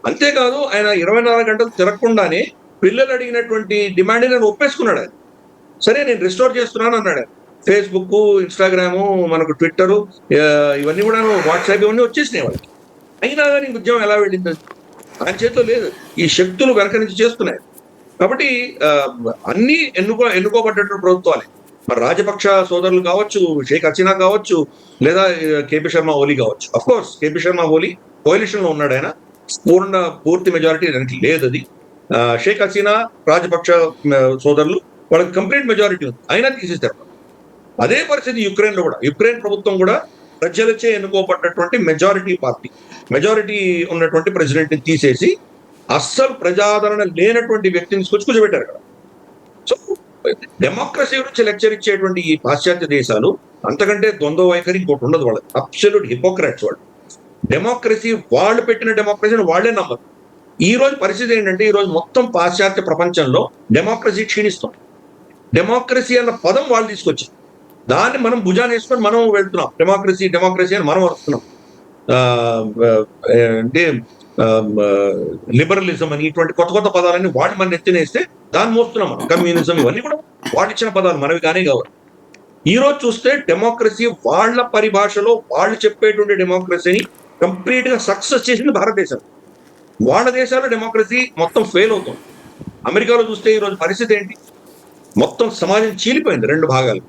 అంతేకాదు ఆయన 24 గంటలు తిరగకుండానే పిల్లలు అడిగినటువంటి డిమాండ్ నేను ఒప్పేసుకున్నాడు ఆయన. సరే నేను రిస్టోర్ చేస్తున్నాను అన్నాడు ఆయన. ఫేస్బుక్, ఇన్స్టాగ్రాము, మనకు ట్విట్టర్, ఇవన్నీ కూడా వాట్సాప్ ఇవన్నీ వచ్చేసినాయి వాళ్ళకి. అయినా కానీ ఉద్యమం ఎలా వెళ్ళింది? ఆయన చేతిలో లేదు. ఈ శక్తులు వెనక నుంచి చేస్తున్నాయి. కాబట్టి అన్ని ఎన్నుకోబడ్డటువంటి ప్రభుత్వాలే. మరి రాజపక్ష సోదరులు కావచ్చు, షేక్ హసీనా కావచ్చు, లేదా కేపీ శర్మ ఓలీ కావచ్చు. అఫ్ కోర్స్ కేపీ శర్మ ఓలీ కోalition లో ఉన్నాడు ఆయన. పూర్తి మెజారిటీ దానికి లేదు. అది షేక్ హసీనా, రాజపక్ష సోదరులు వాళ్ళకి కంప్లీట్ మెజారిటీ ఉంది, అయినా తీసేస్తారు. అదే పరిస్థితి యుక్రెయిన్ లో కూడా. యుక్రెయిన్ ప్రభుత్వం కూడా ప్రజలచే ఎన్నుకోబడ్డటువంటి మెజారిటీ పార్టీ, మెజారిటీ ఉన్నటువంటి ప్రెసిడెంట్ ని తీసేసి అస్సలు ప్రజాదరణ లేనటువంటి వ్యక్తిని తీసుకొచ్చి కూర్చోబెట్టారు కదా. సో డెమోక్రసీ గురించి లెక్చర్ ఇచ్చేటువంటి ఈ పాశ్చాత్య దేశాలు అంతకంటే ద్వంద్వ వైఖరి ఇంకోటి ఉండదు. వాళ్ళకి అబ్సల్యూట్ హిపోక్రాట్స్ వాళ్ళు. డెమోక్రసీ, వాళ్ళు పెట్టిన డెమోక్రసీని వాళ్ళే నమ్మరు. ఈ రోజు పరిస్థితి ఏంటంటే, ఈ రోజు మొత్తం పాశ్చాత్య ప్రపంచంలో డెమోక్రసీ క్షీణిస్తాం. డెమోక్రసీ అన్న పదం వాళ్ళు తీసుకొచ్చారు, దాన్ని మనం భుజాన్ని వేసుకొని మనం వెళ్తున్నాం. డెమోక్రసీ డెమోక్రసీ అని మనం వస్తున్నాం. అంటే లిబరలిజం అని ఇటువంటి కొత్త కొత్త పదాలన్నీ వాటి మన ఎత్తినేస్తే దాన్ని మోస్తున్నాం మనం. కమ్యూనిజం, ఇవన్నీ కూడా వాళ్ళు ఇచ్చిన పదాలు, మనవి కానీ కావాలి. ఈ రోజు చూస్తే డెమోక్రసీ వాళ్ళ పరిభాషలో వాళ్ళు చెప్పేటువంటి డెమోక్రసీని కంప్లీట్ గా సక్సెస్ చేసింది భారతదేశం. వాళ్ళ దేశాల్లో డెమోక్రసీ మొత్తం ఫెయిల్ అవుతుంది. అమెరికాలో చూస్తే ఈ రోజు పరిస్థితి ఏంటి? మొత్తం సమాజం చీలిపోయింది రెండు భాగాలు.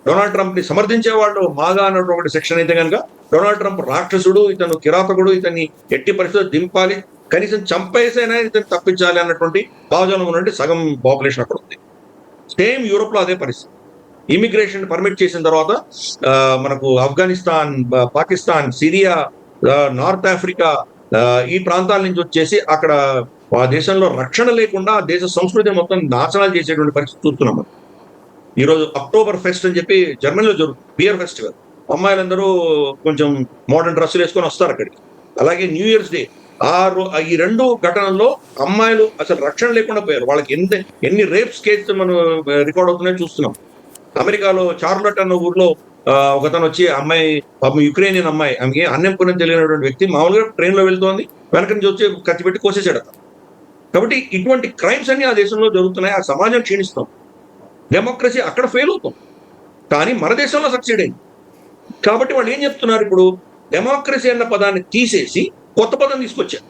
డొనాల్డ్ ట్రంప్ ని సమర్థించే వాళ్ళు మాగా అన్నటువంటి సెక్షన్ అయితే కనుక డొనాల్డ్ ట్రంప్ రాక్షసుడు, ఇతను కిరాతకుడు, ఇతన్ని ఎట్టి పరిస్థితులు దింపాలి, కనీసం చంపేసైనా ఇతను తప్పించాలి అన్నటువంటి భావజాలం ఉన్నటువంటి సగం పాపులేషన్ అక్కడ ఉంది. సేమ్ యూరోప్ లో అదే పరిస్థితి. ఇమిగ్రేషన్ పర్మిట్ చేసిన తర్వాత మనకు Afghanistan, Pakistan, Syria, north Africa, ఈ ప్రాంతాల నుంచి వచ్చేసి అక్కడ ఆ దేశంలో రక్షణ లేకుండా ఆ దేశ సంస్కృతి మొత్తం నాశనాలు చేసేటువంటి పరిస్థితి చూస్తున్నాం మనం. ఈరోజు అక్టోబర్ ఫెస్ట్ అని చెప్పి జర్మనీలో జరుగుతుంది, బియర్ ఫెస్టివల్. అమ్మాయిలందరూ కొంచెం మోడర్న్ డ్రెస్సులు వేసుకొని వస్తారు అక్కడికి. అలాగే న్యూ ఇయర్స్ డే, ఈ రెండు ఘటనల్లో అమ్మాయిలు అసలు రక్షణ లేకుండా పోయారు. వాళ్ళకి ఎన్ని రేప్స్ కేసు మనం రికార్డ్ అవుతున్నాయో చూస్తున్నాం. అమెరికాలో చార్లట్ అన్న ఊర్లో ఒకతను వచ్చి అమ్మాయి, పాపం యుక్రెయినియన్ అమ్మాయి, ఆమెకి అన్నం పుణ్యం తెలియనటువంటి వ్యక్తి మామూలుగా ట్రైన్ లో వెళ్తోంది, వెనక నుంచి వచ్చి కత్తి పెట్టి కోసేసాడు అతను. కాబట్టి ఇటువంటి క్రైమ్స్ అన్ని ఆ దేశంలో జరుగుతున్నాయి. ఆ సమాజం క్షీణిస్తాం. డెమోక్రసీ అక్కడ ఫెయిల్ అవుతాం, కానీ మన దేశంలో సక్సీడ్ అయింది. కాబట్టి వాళ్ళు ఏం చెప్తున్నారు ఇప్పుడు? డెమోక్రసీ అన్న పదాన్ని తీసేసి కొత్త పదం తీసుకొచ్చారు.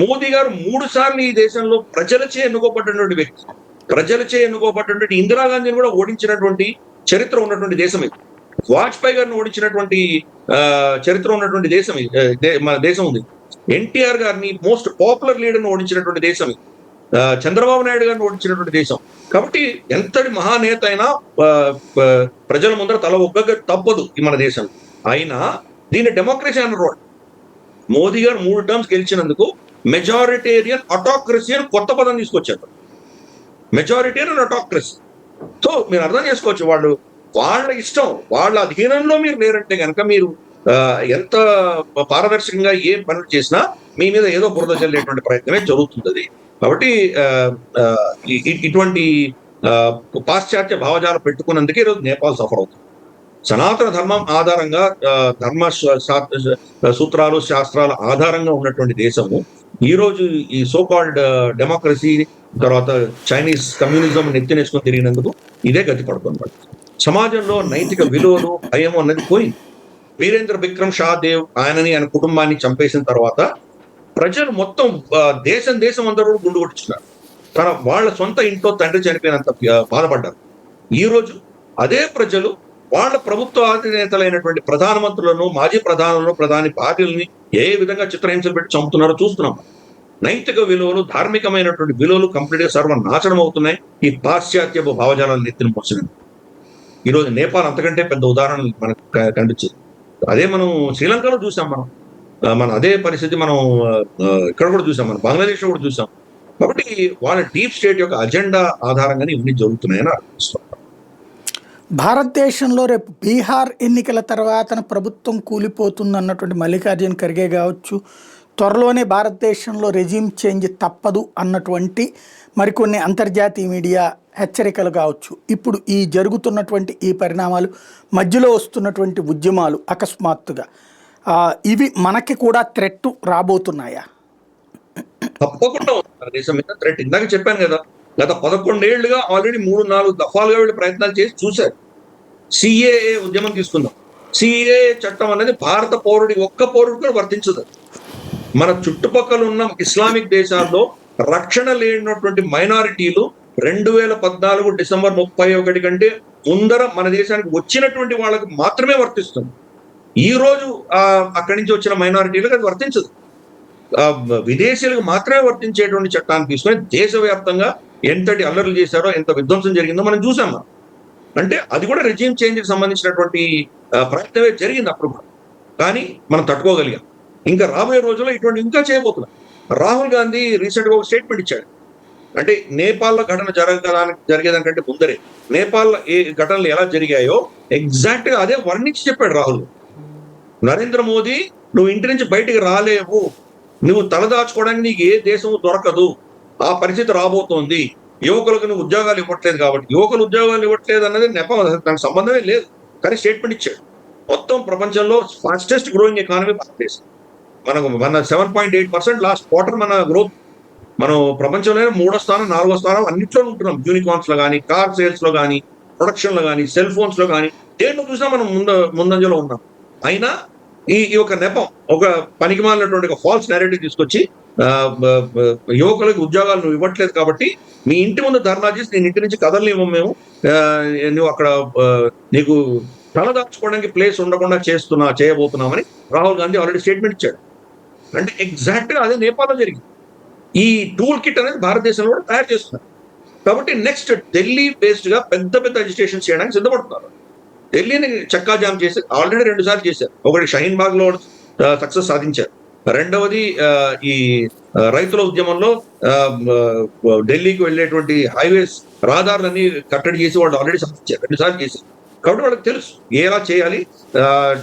మోదీ గారు 3 సార్లు ఈ దేశంలో ప్రజలచే ఎన్నుకోబడినటువంటి వ్యక్తి. ప్రజలచే ఎన్నుకోబడినటువంటి ఇందిరాగాంధీని కూడా ఓడించినటువంటి చరిత్ర ఉన్నటువంటి దేశం ఇది. వాజ్పేయి గారిని ఓడించినటువంటి చరిత్ర ఉన్నటువంటి దేశం మన దేశం ఉంది. ఎన్టీఆర్ గారిని, మోస్ట్ పాపులర్ లీడర్ని ఓడించినటువంటి దేశం ఇది. చంద్రబాబు నాయుడు గారిని ఓడించినటువంటి దేశం. కాబట్టి ఎంతటి మహానేత అయినా ప్రజల ముందర తల ఒగ్గ తప్పదు ఈ మన దేశం. అయినా దీన్ని డెమోక్రసీ అన్నారు. మోదీ గారు 3 టర్మ్స్ గెలిచినందుకు మెజారిటేరియన్ అటాక్రసీ అని కొత్త పదం తీసుకొచ్చారు. మెజారిటేరియన్ అటాక్రసీ. సో మీరు అర్థం చేసుకోవచ్చు, వాళ్ళు వాళ్ళ ఇష్టం, వాళ్ళ అధీనంలో మీరు లేరంటే కనుక మీరు ఎంత పారదర్శకంగా ఏ పనులు చేసినా మీ మీద ఏదో బురద చల్లేటువంటి ప్రయత్నమే జరుగుతుంది. కాబట్టి ఇటువంటి పాశ్చాత్య భావజాలు పెట్టుకున్నందుకే ఈరోజు నేపాల్ సఫర్ అవుతుంది. సనాతన ధర్మం ఆధారంగా, ధర్మ సూత్రాలు, శాస్త్రాల ఆధారంగా ఉన్నటువంటి దేశము ఈరోజు ఈ సోకాల్డ్ డెమోక్రసీ, తర్వాత చైనీస్ కమ్యూనిజం నెత్తినేసుకొని తిరిగినందుకు ఇదే గతి పడుతుంది. సమాజంలో నైతిక విలువలు, భయం అన్నది పోయింది. వీరేంద్ర విక్రమ్ షా దేవ్ ఆయన కుటుంబాన్ని చంపేసిన తర్వాత ప్రజలు మొత్తం దేశం అందరూ గుండు కొట్టించున్నారు. వాళ్ళ సొంత ఇంట్లో తండ్రి చనిపోయినంత బాధపడ్డారు. ఈ రోజు అదే ప్రజలు వాళ్ళ ప్రభుత్వ అధినేతలైనటువంటి ప్రధానమంత్రులను, మాజీ ప్రధానులను, ప్రధాని పార్టీలని ఏ విధంగా చిత్రహింసలు పెట్టి చంపుతున్నారో చూస్తున్నాం. నైతిక విలువలు, ధార్మికమైనటువంటి విలువలు కంప్లీట్ గా సర్వనాశనం అవుతున్నాయి ఈ పాశ్చాత్య భావజాలను నెత్తిన మోసినందుకు. ఈరోజు నేపాల్ అంతకంటే పెద్ద ఉదాహరణ మనకు కనిపించింది. అదే మనం శ్రీలంకలో చూసాం, మన అదే పరిస్థితి మనం ఇక్కడ కూడా చూసాం, మనం బంగ్లాదేశ్ లో కూడా చూసాం. కాబట్టి వాళ్ళ డీప్ స్టేట్ యొక్క అజెండా ఆధారంగానే ఇవన్నీ జరుగుతున్నాయని అర్థిస్తున్నాం. భారతదేశంలో రేపు బీహార్ ఎన్నికల తర్వాత ప్రభుత్వం కూలిపోతుంది అన్నటువంటి మల్లికార్జున్ ఖర్గే కావచ్చు, త్వరలోనే భారతదేశంలో రెజ్యూమ్ చేంజ్ తప్పదు అన్నటువంటి మరికొన్ని అంతర్జాతీయ మీడియా హెచ్చరికలు కావచ్చు. ఇప్పుడు ఈ జరుగుతున్నటువంటి ఈ పరిణామాలు, మధ్యలో వస్తున్నటువంటి ఉద్యమాలు అకస్మాత్తుగా ఇవి మనకి కూడా థ్రెట్ రాబోతున్నాయా? తప్పకుండా ఉంది మన దేశం మీద థ్రెట్. ఇందాక చెప్పాను కదా, గత 11 ఏళ్లుగా ఆల్రెడీ 3-4 దఫాలుగా వీళ్ళు ప్రయత్నాలు చేసి చూశారు. సిఏఏ ఉద్యమం తీసుకుందాం. సిఏఏ చట్టం అనేది భారత పౌరుడికి ఒక్క పౌరుడికి కూడా వర్తించదు. మన చుట్టుపక్కల ఉన్న ఇస్లామిక్ దేశాల్లో రక్షణ లేనటువంటి మైనారిటీలు 2014 డిసెంబర్ 31 కంటే ముందర మన దేశానికి వచ్చినటువంటి వాళ్ళకి మాత్రమే వర్తిస్తుంది. ఈ రోజు అక్కడి నుంచి వచ్చిన మైనారిటీలకు అది వర్తించదు. విదేశీయులకు మాత్రమే వర్తించేటువంటి చట్టాన్ని తీసుకొని దేశవ్యాప్తంగా ఎంతటి అల్లర్లు చేశారో, ఎంత విధ్వంసం జరిగిందో మనం చూసాం. అంటే అది కూడా రెజ్యూమ్ చేంజ్కి సంబంధించినటువంటి ప్రయత్నమే జరిగింది అప్పుడు కూడా. కానీ మనం తట్టుకోగలిగాం. ఇంకా రాబోయే రోజుల్లో ఇటువంటి ఇంకా చేయబోతున్నాం. రాహుల్ గాంధీ రీసెంట్గా ఒక స్టేట్మెంట్ ఇచ్చాడు. అంటే నేపాల్లో ఘటన జరిగేదానికంటే ముందరే నేపాల్లో ఏ ఘటనలు ఎలా జరిగాయో ఎగ్జాక్ట్ గా అదే వర్ణించి చెప్పాడు రాహుల్. నరేంద్ర మోదీ, నువ్వు ఇంటి నుంచి బయటికి రాలేవు, నువ్వు తలదాచుకోవడానికి నీకు ఏ దేశం దొరకదు, ఆ పరిస్థితి రాబోతోంది, యువకులకు నువ్వు ఉద్యోగాలు ఇవ్వట్లేదు కాబట్టి. యువకులు ఉద్యోగాలు ఇవ్వట్లేదు అన్నది నెపం, దానికి సంబంధమే లేదు. కానీ స్టేట్మెంట్ ఇచ్చాడు. మొత్తం ప్రపంచంలో ఫాస్టెస్ట్ గ్రోయింగ్ ఎకానమీ భారతదేశం. మన 7.8% లాస్ట్ క్వార్టర్ మన గ్రోత్. మనం ప్రపంచంలోనే 3వ స్థానం 4వ స్థానం అన్నింటిలో ఉంటున్నాం. యూనికార్న్స్ లో కానీ, కార్ సేల్స్ లో కానీ, ప్రొడక్షన్ లో కానీ, సెల్ ఫోన్స్ లో కానీ, దేంట్లో చూసినా మనం ముందంజలో ఉన్నాం. అయినా ఈ ఒక నెపం, ఒక పనికిమాలినటువంటి ఒక ఫాల్స్ నేరేటివ్ తీసుకొచ్చి యువకులకు ఉద్యోగాలు నువ్వు ఇవ్వట్లేదు కాబట్టి మీ ఇంటి ముందు ధర్నా చేసి నేను ఇంటి నుంచి కదలనివ్వం మేము, నువ్వు అక్కడ నీకు తలదాచుకోవడానికి ప్లేస్ ఉండకుండా చేయబోతున్నామని రాహుల్ గాంధీ ఆల్రెడీ స్టేట్మెంట్ ఇచ్చాడు. అంటే ఎగ్జాక్ట్ గా అదే నేపాల్లో జరిగింది. ఈ టూల్ కిట్ అనేది భారతదేశంలో కూడా తయారు చేస్తున్నారు. కాబట్టి నెక్స్ట్ ఢిల్లీ బేస్డ్ గా పెద్ద పెద్ద అజిటేషన్ చేయడానికి సిద్ధపడుతున్నారు. ఢిల్లీని చక్కా జామ్ చేసి ఆల్రెడీ 2 సార్లు చేశారు. ఒకటి షహీన్ బాగ్ లో సక్సెస్ సాధించారు. రెండవది ఈ రైతుల ఉద్యమంలో ఢిల్లీకి వెళ్ళేటువంటి హైవేస్ రహదారులన్నీ కట్టడి చేసి వాళ్ళు ఆల్రెడీ సాధించారు. 2 సార్లు చేశారు. కాబట్టి వాళ్ళకి తెలుసు ఎలా చేయాలి,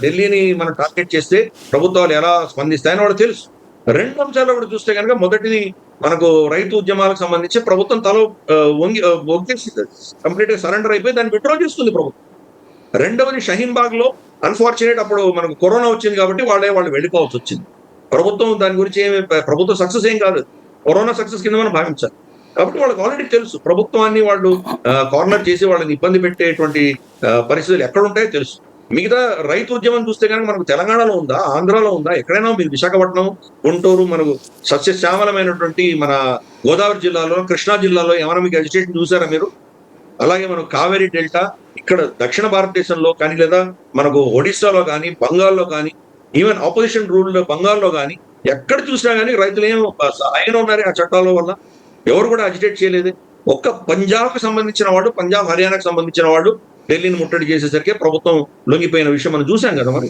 ఢిల్లీని మనం టార్గెట్ చేస్తే ప్రభుత్వాలు ఎలా స్పందిస్తాయని వాళ్ళకి తెలుసు. 2 అంశాలు కూడా చూస్తే కనుక, మొదటిది మనకు రైతు ఉద్యమాలకు సంబంధించి ప్రభుత్వం తల వంగేసి కంప్లీట్ గా సరెండర్ అయిపోయి దాన్ని విత్డ్రా చేస్తుంది ప్రభుత్వం. రెండవది షహీన్ బాగ్ లో అన్ఫార్చునేట్ అప్పుడు మనకు కరోనా వచ్చింది కాబట్టి వాళ్ళు వెళ్ళిపోవాల్సి వచ్చింది. ప్రభుత్వం దాని గురించి ప్రభుత్వం సక్సెస్ ఏం కాదు, కరోనా సక్సెస్ కింద మనం భావించాలి. కాబట్టి వాళ్ళకి ఆల్రెడీ తెలుసు ప్రభుత్వాన్ని వాళ్ళు కార్నర్ చేసి వాళ్ళని ఇబ్బంది పెట్టేటువంటి పరిస్థితులు ఎక్కడ ఉంటాయో తెలుసు. మిగతా రైతు ఉద్యమం చూస్తే కనుక మనకు తెలంగాణలో ఉందా, ఆంధ్రాలో ఉందా, ఎక్కడైనా మీరు విశాఖపట్నం, గుంటూరు, మనకు సస్యశ్యామలమైనటువంటి మన గోదావరి జిల్లాలో, కృష్ణా జిల్లాలో ఏమైనా మీకు అజిటేషన్ చూసారా మీరు? అలాగే మనం కావేరీ డెల్టా ఇక్కడ దక్షిణ భారతదేశంలో కానీ, లేదా మనకు ఒడిస్సాలో కానీ, బంగాల్లో కానీ, ఈవెన్ ఆపోజిషన్ రూల్ బంగాల్లో కానీ ఎక్కడ చూసినా కానీ రైతులు ఏం ఆయన ఉన్నారే ఆ చట్టాల వల్ల. ఎవరు కూడా అజిటేట్ చేయలేదు. ఒక్క పంజాబ్కి సంబంధించిన వాడు, పంజాబ్ హర్యానాకు సంబంధించిన వాడు ఢిల్లీని ముట్టడి చేసేసరికి ప్రభుత్వం లొంగిపోయిన విషయం మనం చూసాం కదా. మరి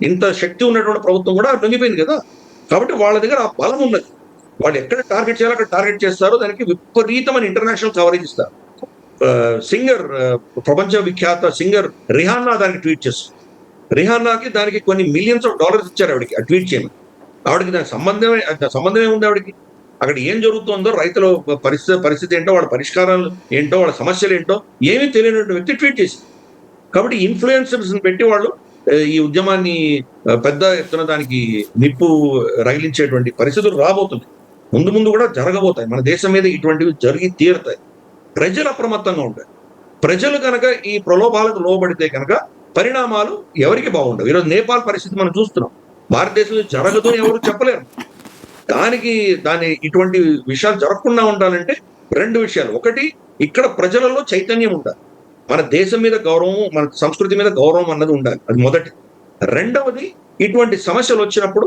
ఇంత శక్తి ఉన్నటువంటి ప్రభుత్వం కూడా లొంగిపోయింది కదా. కాబట్టి వాళ్ళ దగ్గర ఆ బలం ఉన్నది. వాళ్ళు ఎక్కడ టార్గెట్ చేయాలో అక్కడ టార్గెట్ చేస్తారు. దానికి విపరీతమైన ఇంటర్నేషనల్ కవరేజ్ ఇస్తారు. సింగర్, ప్రపంచ విఖ్యాత సింగర్ రిహాన్నా దానికి ట్వీట్ చేస్తారు. రిహాన్నాకి దానికి కొన్ని మిలియన్స్ ఆఫ్ డాలర్స్ ఇచ్చారు ఆవిడకి ఆ ట్వీట్ చేయమని. ఆవిడకి దానికి సంబంధమే ఉంది. ఆవిడకి అక్కడ ఏం జరుగుతుందో, రైతుల పరిస్థితి ఏంటో, వాళ్ళ పరిష్కారాలు ఏంటో, వాళ్ళ సమస్యలు ఏంటో ఏమీ తెలియనటువంటి వ్యక్తి ట్వీట్ చేసి. కాబట్టి ఇన్ఫ్లుయెన్సర్స్ పెట్టి వాళ్ళు ఈ ఉద్యమాన్ని పెద్ద ఎత్తున దానికి నిప్పు రగిలించేటువంటి పరిస్థితులు రాబోతున్నాయి. ముందు కూడా జరగబోతాయి. మన దేశం మీద ఇటువంటివి జరిగి తీరుతాయి. ప్రజలు అప్రమత్తంగా ఉంటారు. ప్రజలు కనుక ఈ ప్రలోభాలకు లోబడితే కనుక పరిణామాలు ఎవరికి బాగుండవు. ఈరోజు నేపాల్ పరిస్థితి మనం చూస్తున్నాం. భారతదేశంలో జరగదు అని ఎవరు చెప్పలేరు. దాని ఇటువంటి విషయాలు జరగకుండా ఉండాలంటే 2 విషయాలు. ఒకటి, ఇక్కడ ప్రజలలో చైతన్యం ఉండాలి. మన దేశం మీద గౌరవం, మన సంస్కృతి మీద గౌరవం అన్నది ఉండాలి. అది మొదటి. రెండవది, ఇటువంటి సమస్యలు వచ్చినప్పుడు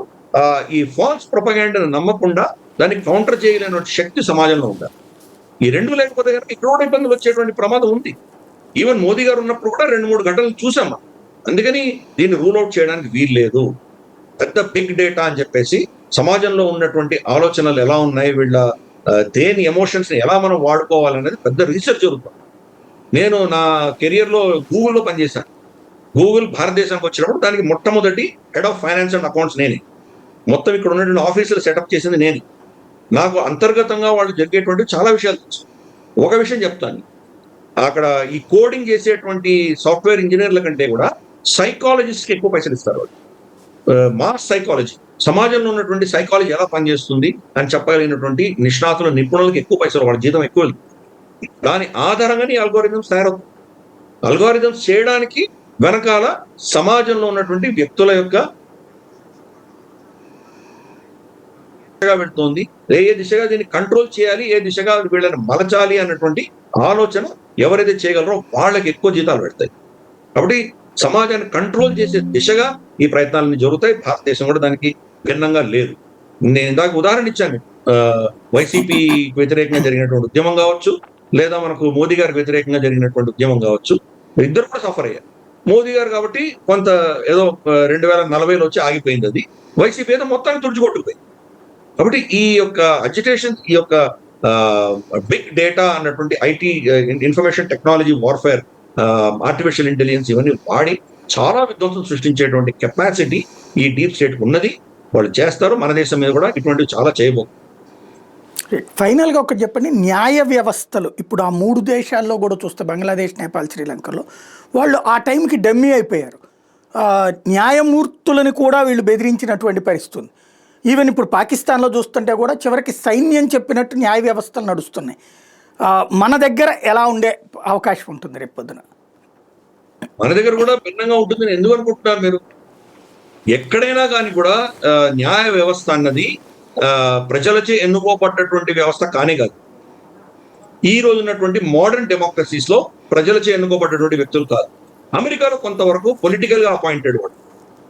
ఈ ఫాల్స్ ప్రొపగాండాను నమ్మకుండా దాన్ని కౌంటర్ చేయలేని శక్తి సమాజంలో ఉండాలి. ఈ 2 లేకపోతే కనుక ఇక్కడ కూడా ఇబ్బందులు వచ్చేటువంటి ప్రమాదం ఉంది. ఈవెన్ మోదీ గారు ఉన్నప్పుడు కూడా 2-3 ఘటనలు చూసాం. అందుకని దీన్ని రూల్ అవుట్ చేయడానికి వీల్లేదు. పెద్ద బిగ్ డేటా అని చెప్పేసి సమాజంలో ఉన్నటువంటి ఆలోచనలు ఎలా ఉన్నాయి, వీళ్ళ దేని ఎమోషన్స్ ని ఎలా మనం వాడుకోవాలనేది పెద్ద రీసెర్చ్ జరుగుతుంది. నేను నా కెరియర్లో గూగుల్లో పనిచేశాను. గూగుల్ భారతదేశానికి వచ్చినప్పుడు దానికి మొట్టమొదటి head of finance and accounts నేనే. మొత్తం ఇక్కడ ఉన్నటువంటి ఆఫీసులు సెటప్ చేసింది నేనే. నాకు అంతర్గతంగా వాళ్ళు జరిగేటువంటి చాలా విషయాలు తెలుసు. ఒక విషయం చెప్తాను, అక్కడ ఈ కోడింగ్ చేసేటువంటి సాఫ్ట్వేర్ ఇంజనీర్ల కంటే కూడా సైకాలజిస్ట్కి ఎక్కువ పైసలు ఇస్తారు వాళ్ళు. మాస్ సైకాలజీ సమాజంలో ఉన్నటువంటి సైకాలజీ ఎలా పనిచేస్తుంది అని చెప్పగలిగినటువంటి నిష్ణాతుల నిపుణులకు ఎక్కువ పైసలు, వాళ్ళ జీతం ఎక్కువ వెళ్తుంది. దాని ఆధారంగానే అల్గోరిథమ్స్ తయారవుతాయి. అల్గోరిథమ్స్ చేయడానికి వెనకాల సమాజంలో ఉన్నటువంటి వ్యక్తుల యొక్క దిశగా వెళ్తోంది, ఏ దిశగా దీన్ని కంట్రోల్ చేయాలి, ఏ దిశగా వీళ్ళని మలచాలి అన్నటువంటి ఆలోచన ఎవరైతే చేయగలరో వాళ్ళకి ఎక్కువ జీతాలు పెడతాయి. కాబట్టి సమాజాన్ని కంట్రోల్ చేసే దిశగా ఈ ప్రయత్నాలన్నీ జరుగుతాయి. భారతదేశం కూడా దానికి భిన్నంగా లేదు. నేను ఇందాక ఉదాహరణ ఇచ్చాను. వైసీపీకి వ్యతిరేకంగా జరిగినటువంటి ఉద్యమం కావచ్చు, లేదా మనకు మోదీ గారికి వ్యతిరేకంగా జరిగినటువంటి ఉద్యమం కావచ్చు, ఇద్దరు కూడా సఫర్ అయ్యారు. మోదీ గారు కాబట్టి కొంత ఏదో 2040లో వచ్చి ఆగిపోయింది అది. వైసీపీ ఏదో మొత్తాన్ని తుడిచికొట్టుకుపోయింది. కాబట్టి ఈ యొక్క అజిటేషన్, ఈ యొక్క బిగ్ డేటా అన్నటువంటి IT, information technology warfare, artificial intelligence ఇవన్నీ వాడి చాలా విధ్వంసం సృష్టించేటువంటి కెపాసిటీ ఈ డీప్ స్టేట్ ఉన్నది. వాళ్ళు చేస్తారు. మన దేశం మీద కూడా ఇటువంటివి చాలా చేయబోతుంది. ఫైనల్గా ఒకటి చెప్పండి, న్యాయ వ్యవస్థలు ఇప్పుడు ఆ 3 దేశాల్లో కూడా చూస్తే బంగ్లాదేశ్, నేపాల్, శ్రీలంకలో వాళ్ళు ఆ టైంకి డమ్మీ అయిపోయారు. న్యాయమూర్తులను కూడా వీళ్ళు బెదిరించినటువంటి పరిస్థితి ఉంది. ఈవెన్ ఇప్పుడు పాకిస్తాన్లో చూస్తుంటే కూడా చివరికి సైన్యం చెప్పినట్టు న్యాయ వ్యవస్థలు నడుస్తున్నాయి. మన దగ్గర ఎలా ఉండే అవకాశం ఉంటుంది రేపు పొద్దున? మన దగ్గర కూడా భిన్నంగా ఉంటుందని ఎందుకు అనుకుంటున్నారు మీరు? ఎక్కడైనా కానీ కూడా న్యాయ వ్యవస్థ అన్నది ప్రజలచే ఎన్నుకోబడ్డటువంటి వ్యవస్థ కానే కాదు. ఈ రోజు ఉన్నటువంటి మోడర్న్ డెమోక్రసీస్ లో ప్రజలచే ఎన్నుకోబడ్డటువంటి వ్యక్తులు కాదు. అమెరికాలో కొంతవరకు పొలిటికల్ గా అపాయింటెడ్ వాడు,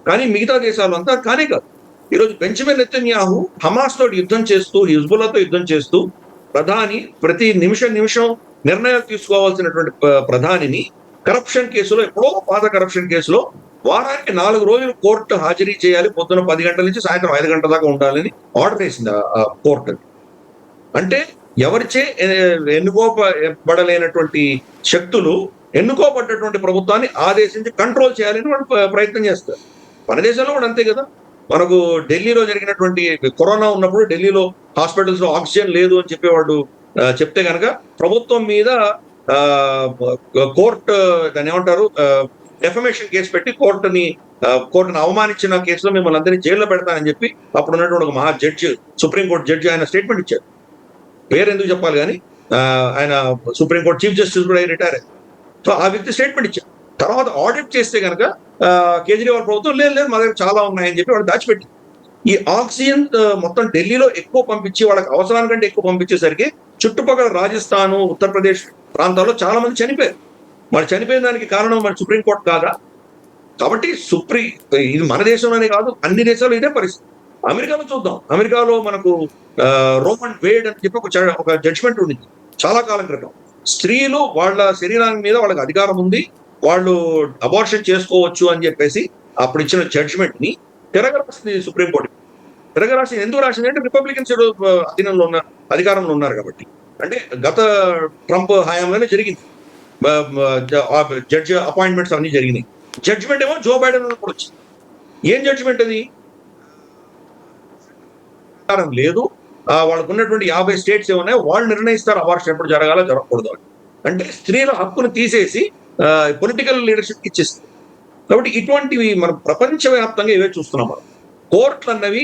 కానీ మిగతా దేశాలు అంతా కానే కాదు. ఈరోజు బెంజమిన్ నెతన్యాహు హమాస్ తోటి యుద్ధం చేస్తూ, హిజ్బుల్లాతో యుద్ధం చేస్తూ, ప్రధాని ప్రతి నిమిషం నిర్ణయాలు తీసుకోవాల్సినటువంటి ప్రధానిని కరప్షన్ కేసులో, ఎప్పుడో పాత కరప్షన్ కేసులో వారానికి 4 రోజులు కోర్టు హాజరీ చేయాలి, పొద్దున 10 గంటల నుంచి సాయంత్రం 5 గంటల దాకా ఉండాలని ఆర్డర్ వేసింది ఆ కోర్టు. అంటే ఎవరిచే ఎన్నుకోబడలేనటువంటి శక్తులు ఎన్నుకోబడ్డటువంటి ప్రభుత్వాన్ని ఆదేశించి కంట్రోల్ చేయాలని వాళ్ళు ప్రయత్నం చేస్తారు. మన దేశంలో కూడా అంతే కదా. మనకు ఢిల్లీలో జరిగినటువంటి కరోనా ఉన్నప్పుడు ఢిల్లీలో హాస్పిటల్స్ లో ఆక్సిజన్ లేదు అని చెప్పేవాడు చెప్తే కనుక ప్రభుత్వం మీద కోర్టు దాన్ని ఏమంటారు, డెఫమేషన్ కేసు పెట్టి కోర్టుని అవమానించిన కేసులో మిమ్మల్ని అందరినీ జైల్లో పెడతానని చెప్పి అప్పుడు ఉన్నటువంటి ఒక మహా జడ్జి, సుప్రీంకోర్టు జడ్జి, ఆయన స్టేట్మెంట్ ఇచ్చారు. పేరు ఎందుకు చెప్పాలి కానీ ఆయన సుప్రీంకోర్టు చీఫ్ జస్టిస్ కూడా రిటైర్ అయ్యారు. సో ఆ వ్యక్తి స్టేట్మెంట్ ఇచ్చారు. తర్వాత ఆడిట్ చేస్తే కనుక కేజ్రీవాల్ ప్రభుత్వం లేదు మా దగ్గర చాలా ఉన్నాయని చెప్పి వాళ్ళు దాచిపెట్టి ఈ ఆక్సిజన్ మొత్తం ఢిల్లీలో ఎక్కువ పంపించి వాళ్ళకి అవసరానికంటే ఎక్కువ పంపించేసరికి చుట్టుపక్కల రాజస్థాన్, ఉత్తరప్రదేశ్ ప్రాంతాల్లో చాలా మంది చనిపోయారు. మరి చనిపోయిన దానికి కారణం మన సుప్రీంకోర్టు కాదా? కాబట్టి ఇది మన దేశంలోనే కాదు, అన్ని దేశాల్లో ఇదే పరిస్థితి. అమెరికాలో చూద్దాం. అమెరికాలో మనకు రోమన్ వేడ్ అని చెప్పి ఒక జడ్జిమెంట్ ఉంది చాలా కాలం క్రితం. స్త్రీలు వాళ్ళ శరీరానికి మీద వాళ్ళకి అధికారం ఉంది, వాళ్ళు అబార్షన్ చేసుకోవచ్చు అని చెప్పేసి అప్పుడు ఇచ్చిన జడ్జిమెంట్ ని తిరగరాసింది సుప్రీంకోర్టు. తిరగరాసి ఎందుకు రాసింది అంటే రిపబ్లికన్స్ అధీనంలో ఉన్న అధికారంలో ఉన్నారు కాబట్టి. అంటే గత ట్రంప్ హయాంలోనే జరిగింది, జడ్జి అపాయింట్మెంట్స్ అన్ని జరిగినాయి. జడ్జిమెంట్ ఏమో జో బైడెన్ కూడా వచ్చింది. ఏం జడ్జిమెంట్ అది? లేదు, వాళ్ళకు ఉన్నటువంటి 50 స్టేట్స్ ఏమన్నాయో వాళ్ళు నిర్ణయిస్తారు అబార్షన్ ఎప్పుడు జరగాలో జరగకూడదు అని. అంటే స్త్రీల హక్కును తీసేసి పొలిటికల్ లీడర్షిప్ ఇచ్చేస్తుంది. కాబట్టి ఇటువంటివి మనం ప్రపంచవ్యాప్తంగా ఇవే చూస్తున్నాం. మనం కోర్టులు అన్నవి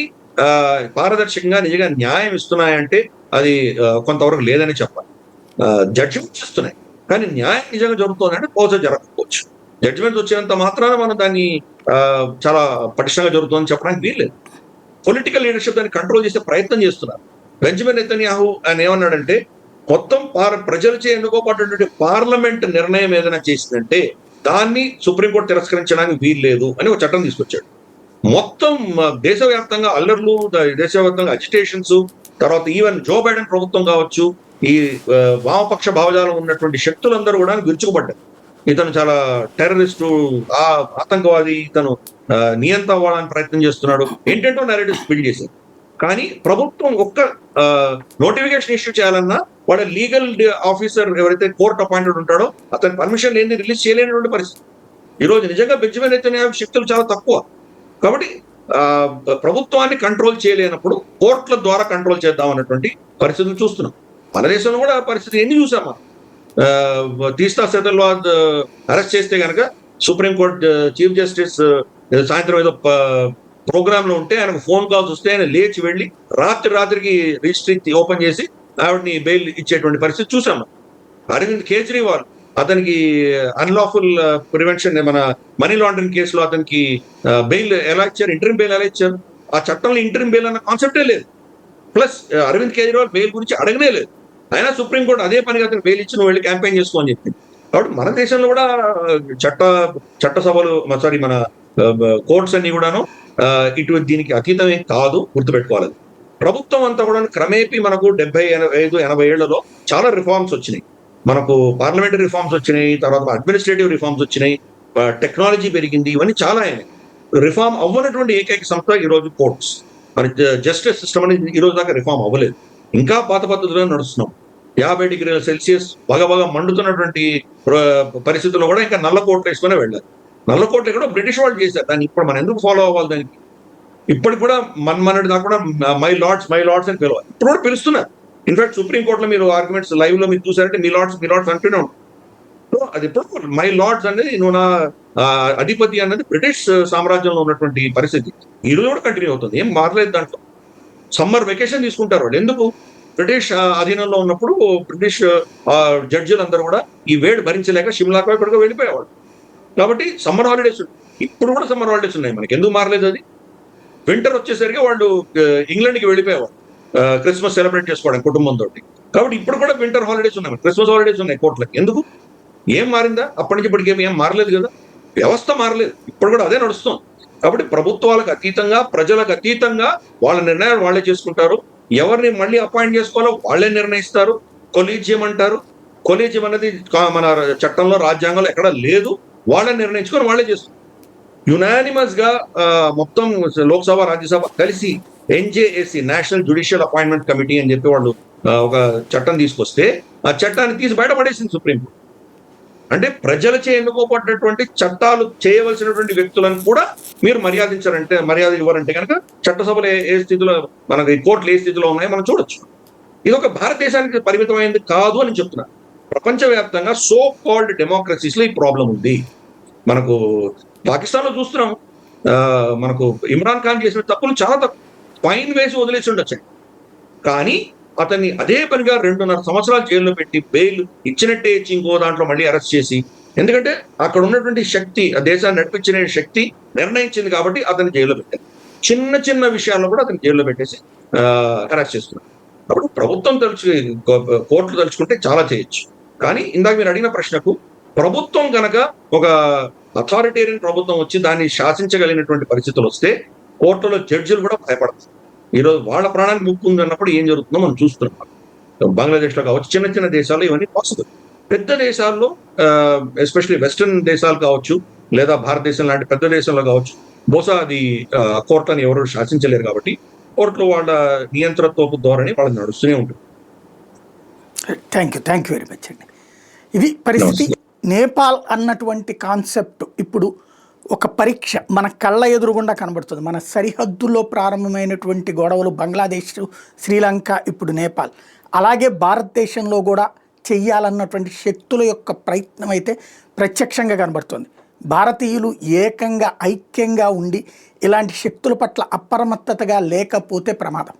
పారదర్శకంగా నిజంగా న్యాయం ఇస్తున్నాయంటే అది కొంతవరకు లేదని చెప్పాలి. జడ్జిమెంట్స్ ఇస్తున్నాయి కానీ న్యాయం నిజంగా జరుగుతుందంటే బహుశా జరగకపోవచ్చు. జడ్జిమెంట్స్ వచ్చినంత మాత్రాన మనం దాన్ని చాలా పటిష్టంగా జరుగుతుందని చెప్పడానికి వీల్లేదు. పొలిటికల్ లీడర్షిప్ దాన్ని కంట్రోల్ చేసే ప్రయత్నం చేస్తున్నారు. బెంజమిన్ నెతన్యాహు ఆయన ఏమన్నాడంటే, మొత్తం ప్రజలచే ఎన్నుకోబడినటువంటి పార్లమెంట్ నిర్ణయం ఏదైనా చేసిందంటే దాన్ని సుప్రీంకోర్టు తిరస్కరించడానికి వీల్లేదు అని ఒక చట్టం తీసుకొచ్చాడు. మొత్తం దేశవ్యాప్తంగా అల్లర్లు, దేశవ్యాప్తంగా అజిటేషన్స్, తర్వాత ఈవెన్ జో బైడెన్ ప్రభుత్వం కావచ్చు, ఈ వామపక్ష భావజాలం ఉన్నటువంటి శక్తులందరూ కూడా విరుచుకుపడ్డారు. ఇతను చాలా టెర్రరిస్టు, ఆతంకవాది, ఇతను నియంత అవ్వడానికి ప్రయత్నం చేస్తున్నాడు, ఏంటంటో నెరేటివ్స్ బిల్డ్ చేశారు. కానీ ప్రభుత్వం ఒక్క నోటిఫికేషన్ ఇష్యూ చేయాలన్నా వాళ్ళ లీగల్ ఆఫీసర్ ఎవరైతే కోర్ట్ అపాయింటెడ్ ఉంటాడో అతని పర్మిషన్ లేని రిలీజ్ చేయలేనటువంటి పరిస్థితి. ఈరోజు నిజంగా బెంజమిన్ నెతన్యాహు శక్తులు చాలా తక్కువ. కాబట్టి ప్రభుత్వాన్ని కంట్రోల్ చేయలేనప్పుడు కోర్టుల ద్వారా కంట్రోల్ చేద్దాం అన్నటువంటి పరిస్థితులు చూస్తున్నాం. మన దేశంలో కూడా పరిస్థితి ఎన్ని చూసాం మనం. తీస్తా సెదర్వాద్ అరెస్ట్ చేస్తే కనుక సుప్రీంకోర్టు చీఫ్ జస్టిస్ సాయంత్రం ఏదో ప్రోగ్రామ్ లో ఉంటే ఆయనకు ఫోన్ కాల్స్ వస్తే ఆయన లేచి వెళ్ళి రాత్రికి రిజిస్ట్రీ ఓపెన్ చేసి ఆవిడని బెయిల్ ఇచ్చేటువంటి పరిస్థితి చూసాం. అరవింద్ కేజ్రీవాల్ అతనికి అన్లాఫుల్ ప్రివెన్షన్ మన మనీ లాండరింగ్ కేసులో అతనికి బెయిల్ ఎలా ఇచ్చారు, ఇంటరిమ్ బెయిల్ ఎలా ఇచ్చారు? ఆ చట్టంలో ఇంటరిమ్ బెయిల్ అన్న కాన్సెప్టే లేదు. ప్లస్ అరవింద్ కేజ్రీవాల్ బెయిల్ గురించి అడగనే లేదు. అయినా సుప్రీంకోర్టు అదే పనిగా అతను బెయిల్ ఇచ్చి నువ్వు వెళ్ళి క్యాంపెయిన్ చేసుకో అని చెప్పింది. కాబట్టి మన దేశంలో కూడా చట్టసభలు మన కోర్ట్స్ అన్ని కూడాను ఇటువంటి దీనికి అతీతమే కాదు, గుర్తుపెట్టుకోవాలి. ప్రభుత్వం అంతా కూడా క్రమేపీ మనకు 75-80 ఏళ్లలో చాలా రిఫార్మ్స్ వచ్చినాయి. మనకు పార్లమెంటరీ రిఫార్మ్స్ వచ్చినాయి, తర్వాత అడ్మినిస్ట్రేటివ్ రిఫార్మ్స్ వచ్చినాయి, టెక్నాలజీ పెరిగింది, ఇవన్నీ చాలా అయినాయి. రిఫార్మ్ అవ్వనటువంటి ఏకైక సంస్థ ఈ రోజు కోర్ట్స్. మన జస్టిస్ సిస్టమ్ అనేది ఈ రోజు దాకా రిఫార్మ్ అవ్వలేదు. ఇంకా పాత పద్ధతిలో నడుస్తున్నాం. 50 డిగ్రీల సెల్సియస్ బాగా మండుతున్నటువంటి పరిస్థితుల్లో కూడా ఇంకా నల్ల కోట్లు వేసుకునే వెళ్ళారు. నల్ల కోట్లు కూడా బ్రిటిష్ వాళ్ళు చేశారు. దాన్ని ఇప్పుడు మనం ఎందుకు ఫాలో అవ్వాలి? దానికి ఇప్పటికి కూడా మనటి దాకా కూడా మై లార్డ్స్ అని పిలవాలి. ఇప్పుడు కూడా పిలుస్తున్నారు. ఇన్ఫాక్ట్ సుప్రీంకోర్టులో మీరు ఆర్గ్యుమెంట్స్ లైవ్ లో మీరు చూసారంటే మీ లార్డ్స్ అంటూనే ఉంటారు. సో అది ఇప్పుడు మై లార్డ్స్ అనేది నువ్వు నా అధిపతి అన్నది బ్రిటిష్ సామ్రాజ్యంలో ఉన్నటువంటి పరిస్థితి ఈ రోజు కూడా కంటిన్యూ అవుతుంది. ఏం మారలేదు దాంట్లో. సమ్మర్ వెకేషన్ తీసుకుంటారు వాళ్ళు. ఎందుకు? బ్రిటిష్ అధీనంలో ఉన్నప్పుడు బ్రిటిష్ జడ్జిలు అందరూ కూడా ఈ వేడి భరించలేక షిమ్లాకో ఎక్కడికో వెళ్ళిపోయేవాళ్ళు. కాబట్టి సమ్మర్ హాలిడేస్ ఇప్పుడు కూడా సమ్మర్ హాలిడేస్ ఉన్నాయి. మనకి ఎందుకు మారలేదు? అది వింటర్ వచ్చేసరికి వాళ్ళు ఇంగ్లాండ్కి వెళ్ళిపోయేవాళ్ళు క్రిస్మస్ సెలబ్రేట్ చేసుకోవడం కుటుంబంతో. కాబట్టి ఇప్పుడు కూడా వింటర్ హాలిడేస్ ఉన్నాయి, క్రిస్మస్ హాలిడేస్ ఉన్నాయి కోర్టులకి. ఎందుకు? ఏం మారిందా? అప్పటి నుంచి ఇప్పటికి ఏం మారలేదు కదా. వ్యవస్థ మారలేదు, ఇప్పుడు కూడా అదే నడుస్తుంది. కాబట్టి ప్రభుత్వాలకు అతీతంగా, ప్రజలకు అతీతంగా వాళ్ళ నిర్ణయాలు వాళ్ళే చేసుకుంటారు. ఎవరిని మళ్ళీ అపాయింట్ చేసుకోవాలో వాళ్ళే నిర్ణయిస్తారు. కొలీజియం అంటారు. కొలీజియం అనేది మన చట్టంలో, రాజ్యాంగంలో ఎక్కడ లేదు. వాళ్ళని నిర్ణయించుకొని వాళ్ళే చేస్తారు. యునానిమస్ గా మొత్తం లోక్సభ, రాజ్యసభ కలిసి NJAC national judicial appointment committee అని చెప్పి వాళ్ళు ఒక చట్టం తీసుకొస్తే ఆ చట్టాన్ని తీసి బయటపడేసింది సుప్రీంకోర్టు. అంటే ప్రజలచే ఎన్నుకోబడినటువంటి చట్టాలు చేయవలసినటువంటి వ్యక్తులను కూడా మీరు మర్యాద ఇవ్వరంటే కనుక చట్టసభలు ఏ స్థితిలో, మనకి కోర్టులు ఏ స్థితిలో ఉన్నాయో మనం చూడొచ్చు. ఇది ఒక భారతదేశానికి పరిమితమైనది కాదు అని చెప్తున్నా. ప్రపంచవ్యాప్తంగా సో కాల్డ్ డెమోక్రసీస్ లో ఈ ప్రాబ్లం ఉంది. మనకు పాకిస్తాన్ లో చూస్తున్నాం. మనకు ఇమ్రాన్ ఖాన్ చేసిన తప్పులు చాలా తక్కువ, ఫైన్ వేసి వదిలేసి ఉండొచ్చు. కానీ అతన్ని అదే పనిగా 2.5 సంవత్సరాలు జైల్లో పెట్టి బెయిల్ ఇచ్చినట్టే ఇచ్చి ఇంకో దాంట్లో మళ్ళీ అరెస్ట్ చేసి, ఎందుకంటే అక్కడ ఉన్నటువంటి శక్తి, ఆ దేశాన్ని నడిపించిన శక్తి నిర్ణయించింది కాబట్టి అతన్ని జైల్లో పెట్టారు. చిన్న విషయాల్లో కూడా అతన్ని జైల్లో పెట్టేసి అరెస్ట్ చేస్తున్నారు. అప్పుడు ప్రభుత్వం కోర్టులు తలుచుకుంటే చాలా చేయొచ్చు. కానీ ఇందాక మీరు అడిగిన ప్రశ్నకు, ప్రభుత్వం కనుక ఒక అథారిటేరియన్ ప్రభుత్వం వచ్చి దాన్ని శాసించగలిగినటువంటి పరిస్థితులు వస్తే కోర్టులో జడ్జిలు కూడా భయపడతారు. ఈరోజు వాళ్ళ ప్రాణానికి ముప్పు ఉంది అన్నప్పుడు ఏం జరుగుతుందో మనం చూస్తున్నాం. బంగ్లాదేశ్లో కావచ్చు, చిన్న దేశాల్లో ఇవన్నీ పాసిబుల్. పెద్ద దేశాల్లో ఎస్పెషల్లీ వెస్టర్న్ దేశాలు కావచ్చు, లేదా భారతదేశం లాంటి పెద్ద దేశంలో కావచ్చు, బహుశా అది కోర్టులను ఎవరు శాసించలేరు. కాబట్టి కోర్టులో వాళ్ళ నియంత్రణతోపు ధోరణి వాళ్ళకి నడుస్తూనే ఉంటుంది. థ్యాంక్ యూ వెరీ మచ్ అండి. ఇది పరిస్థితి. నేపాల్ అన్నటువంటి కాన్సెప్ట్ ఇప్పుడు ఒక పరీక్ష మన కళ్ళ ఎదురుగుండా కనబడుతుంది. మన సరిహద్దుల్లో ప్రారంభమైనటువంటి గొడవలు బంగ్లాదేశ్, శ్రీలంక, ఇప్పుడు నేపాల్, అలాగే భారతదేశంలో కూడా చెయ్యాలన్నటువంటి శక్తుల యొక్క ప్రయత్నం అయితే ప్రత్యక్షంగా కనబడుతుంది. భారతీయులు ఏకంగా ఐక్యంగా ఉండి ఇలాంటి శక్తుల పట్ల అప్రమత్తతగా లేకపోతే ప్రమాదం.